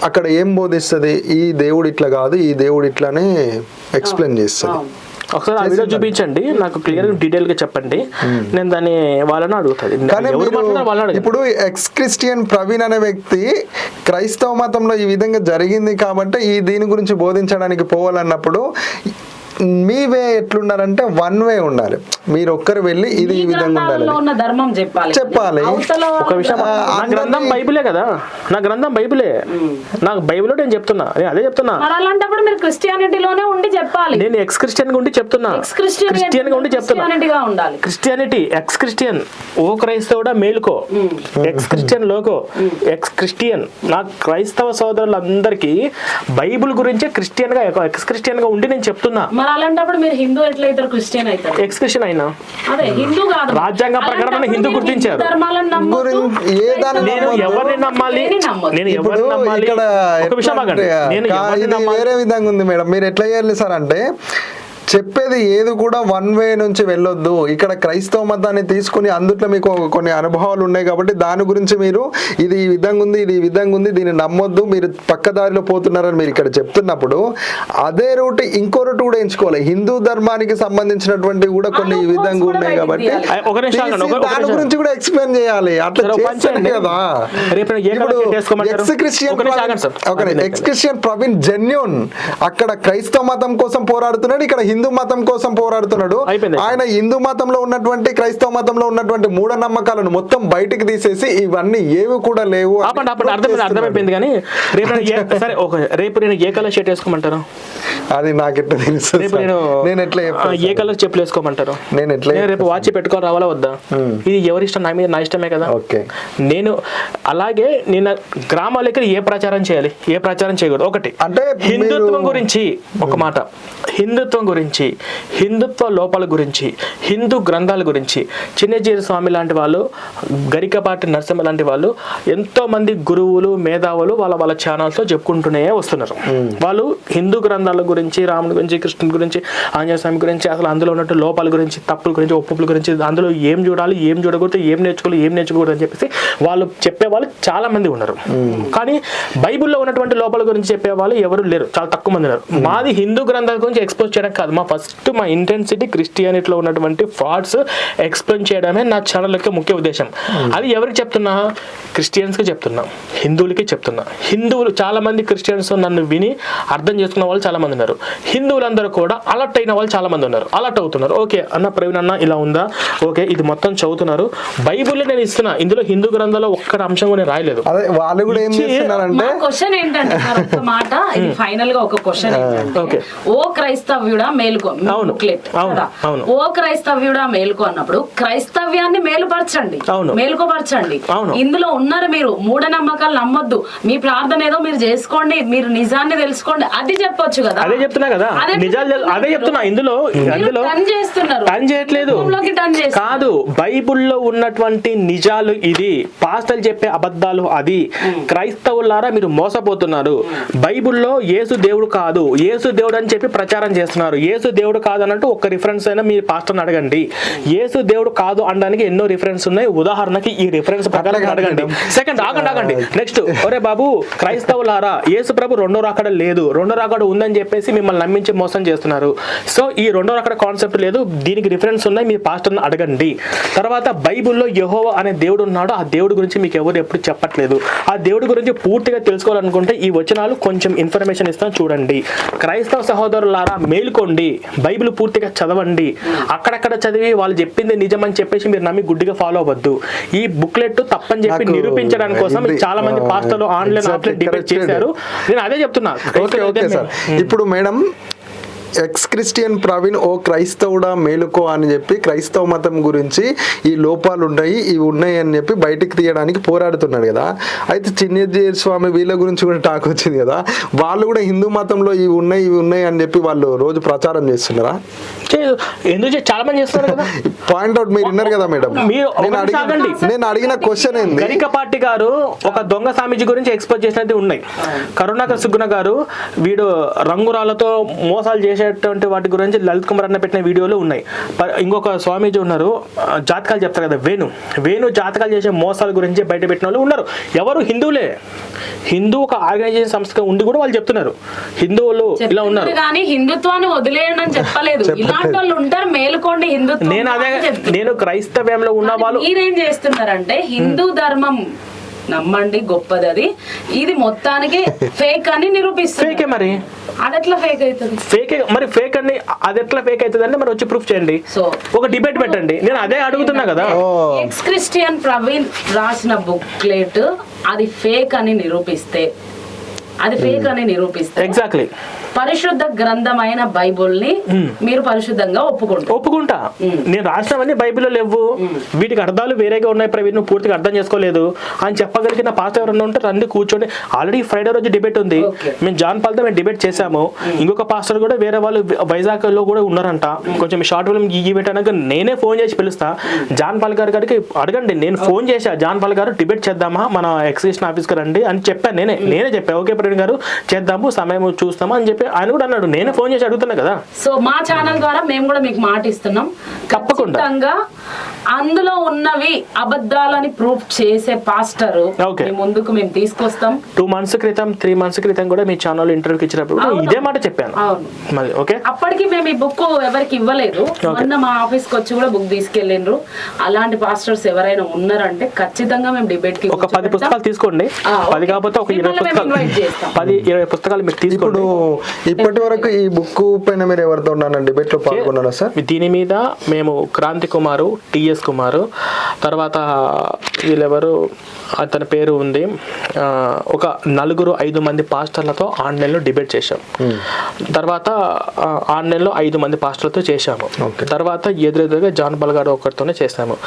అక్కడ ఏం బోధిస్తుంది, ఈ దేవుడు ఇట్లా కాదు ఈ దేవుడు ఇట్లానే ఎక్స్ప్లెయిన్ చేస్తుంది. ఒకసారి ఆ వీడియో చూపించండి, నాకు క్లియర్ డీటెయిల్ గా చెప్పండి, నేను దాన్ని వాళ్ళని అడుగుతాను. ఇప్పుడు ఎక్స్ క్రిస్టియన్ ప్రవీణ్ అనే వ్యక్తి క్రైస్తవ మతంలో ఈ విధంగా జరిగింది కాబట్టి ఈ దీని గురించి బోధించడానికి పోవాలన్నప్పుడు మీ వే ఎట్లుండాలంటే వన్ వే ఉండాలి. మీరు ఒక్కరు వెళ్ళి ఇది ఈ విధంగా ఉండాలి చెప్పాలి. ఒక విషయం, నా గ్రంథం బైబిలే కదా, నా గ్రంథం బైబిలే, నాకు బైబిల్ నేను చెప్తున్నా, అదే చెప్తున్నా. అలాంటప్పుడు మీరు క్రిస్టియానిటీలోనే ఉండి చెప్పాలి. నేను ఎక్స్ క్రిస్టియన్ గా ఉండి చెప్తున్నా, క్రిస్టియన్ గా ఉండి చెప్తున్నా. క్రిస్టియానిటీ ఎక్స్ క్రిస్టియన్, ఓ క్రైస్తవుడా మేలుకో, ex Christian loco, ex Christian. నా క్రైస్తవ సోదరులందరికీ బైబిల్ గురించి క్రిస్టియన్ గా ఎక్స్ క్రిస్టియన్ గా ఉండి నేను చెప్తున్నా. అలాంటప్పుడు మీరు హిందూ ఎట్లయితారు? క్రిస్టియన్ అవుతారు. ఎక్స్ క్రిస్టియన్ అయినా అదే హిందూ కాదు, రాజ్యాంగం ప్రకారం హిందూ గుర్తించారు. నేను ఎవరిని నమ్మాలి, నేను ఎవరిని నమ్మాలి? ఒక విషయం వేరే విధంగా ఉంది మేడం. మీరు ఎట్లా చేయాలి సార్ అంటే చెప్పేది ఏది కూడా వన్ వే నుంచి వెళ్ళొద్దు. ఇక్కడ క్రైస్తవ మతాన్ని తీసుకుని అందుట్లో మీకు కొన్ని అనుభవాలు ఉన్నాయి కాబట్టి దాని గురించి మీరు ఇది ఈ విధంగా ఉంది, ఇది ఈ విధంగా ఉంది, దీన్ని నమ్మొద్దు, మీరు పక్కదారిలో పోతున్నారని మీరు ఇక్కడ చెప్తున్నప్పుడు అదే రూట్ ఇంకో రూట్ కూడా ఎంచుకోవాలి. హిందూ ధర్మానికి సంబంధించినటువంటి కూడా కొన్ని ఈ విధంగా ఉన్నాయి కాబట్టి దాని గురించి కూడా ఎక్స్ప్లెయిన్ చేయాలి. అట్లా చేస్తాను కదా. ఎక్స్ క్రిస్టియన్ ప్రవీణ్ జెన్యూన్ అక్కడ క్రైస్తవ మతం కోసం పోరాడుతున్నాడు, ఇక్కడ హిందూ మతం కోసం పోరాడుతున్నాడు. ఆయన హిందూ మతంలో ఉన్నటువంటి క్రైస్తవ మతంలో ఉన్నటువంటి మూఢనమ్మకాలను మొత్తం బయటికి తీసేసి ఇవన్నీ ఏవి కూడా లేవు. అర్థమైపోయింది. కానీ రేపు నేను ఏ కలర్ షర్ట్ వేసుకోమంటారు? అది నాకెట్లా తెలుసు? నేను ఎట్లా ఏ కలర్ చెప్పులు వేసుకోమంటారు? నేను ఎట్లా రేపు వాచ్ పెట్టుకొని రావాలా వద్దా? ఇది ఎవరి ఇష్టం, నా మీద నా ఇష్టమే కదా. నేను అలాగే నేను గ్రామాలకి ఏ ప్రచారం చేయాలి, ఏ ప్రచారం చేయకూడదు. ఒకటి అంటే హిందుత్వం గురించి ఒక మాట, హిందుత్వం గురించి, హిందుత్వ లోపాల గురించి, హిందూ గ్రంథాల గురించి చిన్నజీర స్వామి లాంటి వాళ్ళు, గరికపాటి నరసింహ లాంటి వాళ్ళు, ఎంతో మంది గురువులు మేధావులు వాళ్ళ ఛానల్స్ లో చెప్పుకుంటూనే వస్తున్నారు. వాళ్ళు హిందూ గ్రంథాల గురించి, రాముడి గురించి, కృష్ణుడి గురించి, ఆంజనేయ స్వామి గురించి, అసలు అందులో ఉన్నట్టు లోపాల గురించి, తప్పుల గురించి, ఒప్పుల గురించి, అందులో ఏం చూడాలి, ఏం చూడకూడదు, ఏం నేర్చుకోకూడదు అని చెప్పేసి వాళ్ళు చెప్పేవాళ్ళు చాలా మంది ఉన్నారు. కానీ బైబిల్లో ఉన్నటువంటి లోపాల గురించి చెప్పేవాళ్ళు ఎవరు లేరు, చాలా తక్కువ మంది ఉన్నారు. మాది హిందూ గ్రంథాల గురించి ఎక్స్పోజ్ చేయడం కాదు, మా ఇంటెన్సిటీ క్రిస్టియానిటీలో ఉన్నటువంటి ఫ్రాడ్స్ ఎక్స్ప్లెయిన్ చేయడమే నా ఛానల్ యొక్క ముఖ్య ఉద్దేశం. అది ఎవరికి చెప్తున్నా? క్రిస్టియన్స్కి చెప్తున్నా, హిందువులకి చెప్తున్నా. హిందువులు చాలా మంది క్రిస్టియన్స్ నన్ను విని అర్థం చేసుకున్న వాళ్ళు చాలా మంది ఉన్నారు. హిందువులందరూ కూడా అలర్ట్ అయిన వాళ్ళు చాలా మంది ఉన్నారు, అలర్ట్ అవుతున్నారు. ఓకే అన్న ప్రవీణ్ అన్న ఇలా ఉందా, ఓకే ఇది మొత్తం చదువుతున్నారు. బైబిల్లో నేను ఇస్తున్నా, ఇందులో హిందూ గ్రంథాల్లో ఒక్క అంశం కూడా రాయలేదు. వాళ్ళు కూడా ఏం చేస్తున్నారంటే క్వశ్చన్ ఏంటంటే మాట, ఇది ఫైనల్ గా ఒక క్వశ్చన్ ఏంటంటే, ఓ క్రైస్తవ్యుడా మేలుకో అవును, బుక్లెట్ అవును, కదా. అవును. ఓ క్రైస్తవ్యుడా మేలుకో అన్నప్పుడు క్రైస్తవ్యాన్ని మేలుపరచండి, అవును. మేలుకోపరచండి. అవును. ఇందులో ఉన్నారు మీరు మూఢనమ్మకాలు నమ్మొద్దు, మీ ప్రార్థన ఏదో మీరు చేసుకోండి, మీరు నిజాన్ని తెలుసుకోండి, అది చెప్పొచ్చు కదా. అదే చెప్తున్నా కదా, నిజాలు అదే చెప్తున్నా. ఇందులో టర్న్ చేస్తున్నారు, టర్న్ చేయట్లేదు కాదు, బైబుల్లో ఉన్నటువంటి నిజాలు ఇది, పాస్టర్లు చెప్పే అబద్ధాలు అది. క్రైస్తవులారా మీరు మోసపోతున్నారు. బైబుల్లో యేసు దేవుడు కాదు, యేసు దేవుడు అని చెప్పి ప్రచారం చేస్తున్నారు. యేసు దేవుడు కాదు అన్నట్టు ఒక్క రిఫరెన్స్ అయినా మీ పాస్టర్ని అడగండి. యేసు దేవుడు కాదు అనడానికి ఎన్నో రిఫరెన్స్ ఉన్నాయి. ఉదాహరణకి ఈ రిఫరెన్స్ ప్రకారం అడగండి. సెకండ్ ఆగండి. నెక్స్ట్, ఒరే బాబు క్రైస్తవులారా, యేసు ప్రభు రెండో రాకడ లేదు, రెండో రాకడ ఉందని చెప్పేసి మిమ్మల్ని నమ్మించి మోసం చేస్తున్నారు. సో ఈ రెండో రాకడ కాన్సెప్ట్ లేదు, దీనికి రిఫరెన్స్ ఉన్నాయి, మీ పాస్టర్ని అడగండి. తర్వాత బైబుల్లో యెహోవా అనే దేవుడు ఉన్నాడు, ఆ దేవుడి గురించి మీకు ఎవరు ఎప్పుడు చెప్పట్లేదు. ఆ దేవుడి గురించి పూర్తిగా తెలుసుకోవాలనుకుంటే ఈ వచనాలు కొంచెం ఇన్ఫర్మేషన్ ఇస్తాను చూడండి. క్రైస్తవ సహోదరులారా మేలుకోండి, బైబిల్ పూర్తిగా చదవండి. అక్కడక్కడ చదివి వాళ్ళు చెప్పింది నిజమని చెప్పేసి మీరు నమ్మి గుడ్డిగా ఫాలో అవ్వద్దు. ఈ బుక్లెట్ తప్పని చెప్పి నిరూపించడానికి కోసం చాలా మంది పాస్టర్లు ఆన్లైన్ ఆఫ్లైన్ డిబేట్ చేశారు. నేను అదే చెప్తున్నా. ఓకే సార్, ఇప్పుడు మేడం ఎక్స్ క్రిస్టియన్ ప్రవీణ్ ఓ క్రైస్తవుడా మేలుకో అని చెప్పి క్రైస్తవ మతం గురించి ఈ లోపాలు ఉన్నాయి, ఇవి ఉన్నాయి అని చెప్పి బయటికి తీయడానికి పోరాడుతున్నాడు కదా. అయితే చిన్నజీయర్ స్వామి వీళ్ళ గురించి కూడా టాక్ వచ్చింది కదా, వాళ్ళు కూడా హిందూ మతంలో ఇవి ఉన్నాయి అని చెప్పి వాళ్ళు రోజు ప్రచారం చేస్తున్నారా? ఎందుకు చాలా మంది చేస్తున్నారు కదా. పాయింట్ అవుట్ మీరు విన్నారు కదా మేడం, నేను అడిగిన క్వశ్చన్ ఏంది, గరికపాటి గారు ఒక దొంగ స్వామీజీ గురించి ఎక్స్పోజ్ చేసినది ఉన్నాయి. కరుణాకర్ సుగ్గుణ గారు వీడు రంగురాలతో మోసాలు చేసేటువంటి వాటి గురించి లలిత్ కుమార్ అన్న పెట్టిన వీడియోలు ఉన్నాయి. ఇంకొక స్వామీజీ ఉన్నారు, జాతకాలు చెప్తారు కదా, వేణు జాతకాలు చేసే మోసాల గురించి బయట పెట్టిన వాళ్ళు ఉన్నారు. ఎవరు? హిందువులే. హిందూ ఒక ఆర్గనైజేషన్ సంస్థ ఉండి కూడా వాళ్ళు చెప్తున్నారు హిందువులు ఇలా ఉన్నారు. కానీ హిందుత్వాన్ని వదిలేయండి అని చెప్పలేదు. ఇలాంటి వాళ్ళు ఉంటారు, మేలుకోండి హిందుత్వం. నేను క్రైస్తవ్యంలో ఉన్న వాళ్ళు మీరేం చేస్తున్నారంటే హిందూ ధర్మం నమ్మండి గొప్పది, అది ఇది మొత్తానికి ఫేక్ అని నిరూపిస్తుంది. ఫేకే మరి, అది ఎట్లా ఫేక్ అవుతుంది? ఫేక్ మరి, ఫేక్ అని అది ఎట్లా ఫేక్ అవుతుంది అంటే మరి వచ్చి ప్రూఫ్ చేయండి, సో ఒక డిబేట్ పెట్టండి. నేను అదే అడుగుతున్నా కదా. ఎక్స్ క్రిస్టియన్ ప్రవీణ్ రాసిన బుక్లెట్ అది ఫేక్ అని నిరూపిస్తే, ఎగ్జాక్ట్లీ పరిశుద్ధ గ్రంథమైన బైబుల్ని మీరు పరిశుద్ధంగా ఒప్పుకుంటా. నేను రాసినవన్నీ బైబిల్లో లేవు, వీటికి అర్థాలు వేరేగా ఉన్నాయి, ప్రవీణ్ నువ్వు పూర్తిగా అర్థం చేసుకోలేదు అని చెప్పగలిగిన పాస్టర్ ఎవరన్నా ఉంటే రండి కూర్చోండి. ఆల్రెడీ ఫ్రైడే రోజు డిబేట్ ఉంది, మేము జాన్ పాల్తో మేము డిబేట్ చేశాము. ఇంకొక పాస్టర్ కూడా వేరే వాళ్ళు వైజాగ్ లో కూడా ఉన్నారంట. కొంచెం షార్ట్ ఫిల్మ్ ఈవెంట్ అనగా నేనే ఫోన్ చేసి పిలుస్తా. జాన్ పాల్ గారికి అడగండి, నేను ఫోన్ చేశా, జాన్ పాల్ గారు డిబేట్ చేద్దామా మన ఎక్స్టెన్షన్ ఆఫీస్కి రండి అని చెప్పాను. నేనే చెప్పా, ఓకే ప్రవీణ్ గారు చేద్దాము, సమయం చూస్తామా అని చెప్పి ఆయన కూడా అన్నాడు. నేనే ఫోన్ చేసి అడుగుతున్నా కదా. సో మా ఛానల్ ద్వారా మేము కూడా మీకు మాట ఇస్తున్నాం, తప్పకుండా అందులో ఉన్నవి అబద్ధాలని ప్రూఫ్ చేసే పాస్టర్ ముందుకు మేము తీసుకొస్తాం. 2 months క్రితం 3 months క్రితం కూడా మీ ఛానల్ ఇంటర్వ్యూకి ఇచ్చినప్పుడు ఇదే మాట చెప్పాను. ఓకే, అప్పటికి మేము ఈ బుక్ ఎవరికి ఇవ్వలేదు, మొన్న మా ఆఫీస్ కి వచ్చి కూడా బుక్ తీసుకెళ్ళిండ్రు. అలాంటి పాస్టర్స్ ఎవరైనా ఉన్నారంటే ఖచ్చితంగా మేము డిబేట్ కి ఒక 10 పుస్తకాలు తీసుకోండి, 10 కాకపోతే ఒక 20 పుస్తకాలు, 10-20 పుస్తకాలు మీరు తీసుకోండి. ఇప్పటి వరకు ఈ బుక్ పైన మీరు ఎవరితో డిబేట్ లో పాల్గొన్నారా సార్? దీని మీద మేము క్రాంతి కుమారు, టిఎస్ కుమారు, తర్వాత వీళ్ళెవరు అతని పేరు ఉంది, ఒక 4-5 మంది పాస్టర్లతో ఆన్లైన్లో డిబేట్ చేశాం. తర్వాత ఆన్లైన్లో 5 మంది పాస్టర్లతో చేశాము. తర్వాత ఎదురెదురుగా జాన్ పాల్ గారు ఒకరితోనే చేశాము.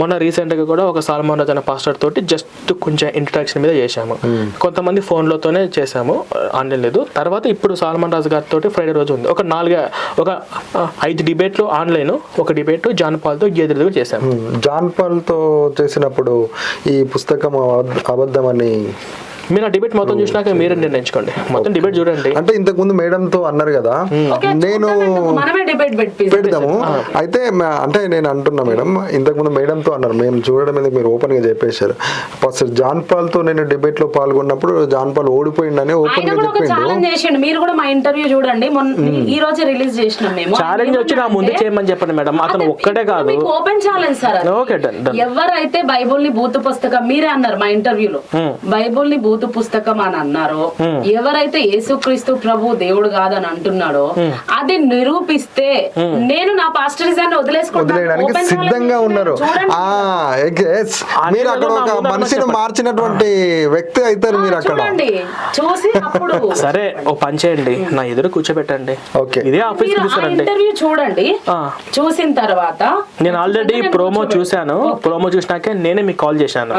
మొన్న రీసెంట్గా కూడా ఒక సాల్మన్ రాజు అనే పాస్టర్ తోటి జస్ట్ కొంచెం ఇంట్రడక్షన్ మీద చేశాము. కొంతమంది ఫోన్లతోనే చేశాము, ఆన్లైన్ లేదు. తర్వాత ఇప్పుడు సాల్మన్ రాజు గారితో ఫ్రైడే రోజు ఉంది. ఒక 5 డిబేట్లు ఆన్లైన్, ఒక డిబేట్ జాన్ పాల్తో ఎదురెదురుగా చేశాము. జాన్ పాల్తో చేసినప్పుడు ఈ పుస్తకం అబద్ధమని మీరు ఆ డిబేట్ మొత్తం చూసినాక మీరే నిర్ణయించుకోండి. మొత్తం డిబేట్ చూడండి. అంటే ఇంతకు ముందు మేడం తో అన్నారు కదా, నేను పెడదాము. అయితే అంటే నేను అంటున్నా మేడం, ఇంతకు ముందు మేడం తో అన్నారు, మేము చూడడం మీద మీరు ఓపెన్ గా చెప్పేశారు. ఫస్ట్ జాన్ పాల్ తో నేను డిబేట్ లో పాల్గొన్నప్పుడు జాన్ పాల్ ఓడిపోయిందని ఓపెన్ గా చెప్పిండు. మీరు కూడా మా ఇంటర్వ్యూ చూడండి, ఈ రోజు రిలీజ్ చేసినాం మేము. ఛాలెంజ్ వచ్చి నా ముందు చేయమని చెప్పండి మేడం, అతను ఒక్కటే కాదు, ఓపెన్ ఛాలెంజ్ సార్. ఎవరైతే బైబుల్ ని బూతు పుస్తకం, మీరే అన్నారు మా ఇంటర్వ్యూలో, బైబుల్ ని బూతు బూతు పుస్తకం అని అన్నారో, ఎవరైతే యేసుక్రీస్తు ప్రభు దేవుడు కాదని అంటున్నాడో అది నిరూపిస్తే నేను నా పాస్టరిజాన్ని వదిలేయడానికి సిద్ధంగా ఉన్నారు. మీరు అక్కడ ఒక మనిషిని మార్చినటువంటి వ్యక్తి అవుతారు మీరు అక్కడ. చూడండి, చూసి అప్పుడు సరే ఓ పని చేయండి, నా ఎదురు కూర్చోబెట్టండి. ఓకే, ఇదే ఆఫీస్ ఇంటర్వ్యూ చూడండి. చూసిన తర్వాత నేను ఆల్రెడీ ప్రోమో చూశాను. ప్రోమో చూసినాకే నేనే మీకు కాల్ చేశాను.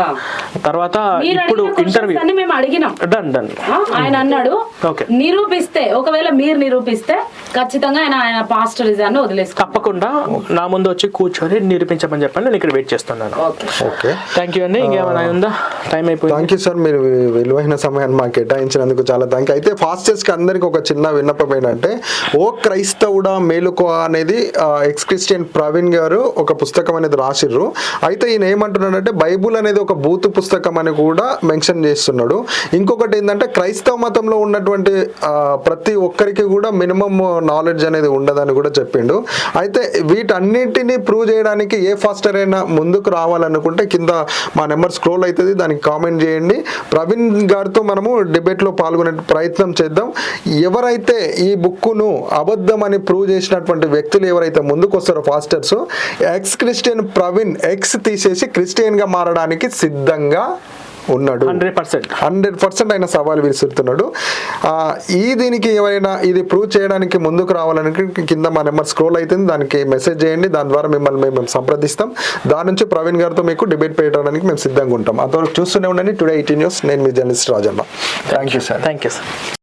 తర్వాత ఇప్పుడు ఇంటర్వ్యూ మేము అడిగినాం. Done done. ఆయన అన్నాడు ఓకే, నిరూపిస్తే, ఒకవేళ మీరు నిరూపిస్తే ఖచ్చితంగా ఆయన పాస్టరిజాన్ని వదిలేసుకో. తప్పకుండా నా ముందు వచ్చి కూర్చొని నిరూపించమని చెప్పండి. నేను ఇక్కడ వెయిట్ చేస్తున్నాను. ఓకే, థ్యాంక్ యూ అండి. ఇంకేమైనా ఉందా? టైం అయిపోయింది. థ్యాంక్ యూ సార్, మీరు విలువైన సమయాన్ని మాకు కేటాయించినందుకు చాలా థ్యాంక్ యూ. అయితే ఫాస్టెస్ట్ అందరికి ఒక చిన్న విన్నపం ఏంటంటే, ఓ క్రైస్తవుడా మేలుకో అనేది ఎక్స్ క్రిస్టియన్ ప్రవీణ్ గారు ఒక పుస్తకం అనేది రాసిర్రు. అయితే ఈయన ఏమంటున్నాడంటే బైబుల్ అనేది ఒక బూతు పుస్తకం అని కూడా మెన్షన్ చేస్తున్నాడు. ఇంకొకటి ఏంటంటే క్రైస్తవ మతంలో ఉన్నటువంటి ప్రతి ఒక్కరికి కూడా మినిమం నాలెడ్జ్ అనేది ఉండదని కూడా చెప్పిండు. అయితే వీటన్నిటిని ప్రూవ్ చేయడానికి ఏ ఫాస్టర్ అయినా ముందుకు రావాలనుకుంటే కింద మా నెంబర్ స్క్రోల్ అవుతుంది, దానికి కామెంట్ చేయండి. ప్రవీణ్ గారితో మనము డిబేట్లో పాల్గొనే ప్రయత్నం చేద్దాం. ఎవరైతే ఈ బుక్కును అబద్ధం అని ప్రూవ్ చేసినటువంటి వ్యక్తులు ఎవరైతే ముందుకు వస్తారో pastors, ex Christian Praveen X తీసేసి క్రిస్టియన్ గా మారడానికి సిద్ధంగా ఉన్నాడు. 100% ఆయన సవాల్ విసురుతున్నాడు. దీనికి ఎవరైనా ఇది ప్రూవ్ చేయడానికి ముందుకు రావాలని కింద మా నెంబర్ స్క్రోల్ అవుతుంది, దానికి మెసేజ్ చేయండి. దాని ద్వారా మిమ్మల్ని మేము సంప్రదిస్తాం. దాని నుంచి ప్రవీణ్ గారితో మీకు డిబేట్ పెట్టడానికి మేము సిద్ధంగా ఉంటాం. అంతవరకు చూస్తూనే ఉండండి టుడే 18 న్యూస్. నేను మీ journalist Rajanna. Thank you sir. Thank you sir.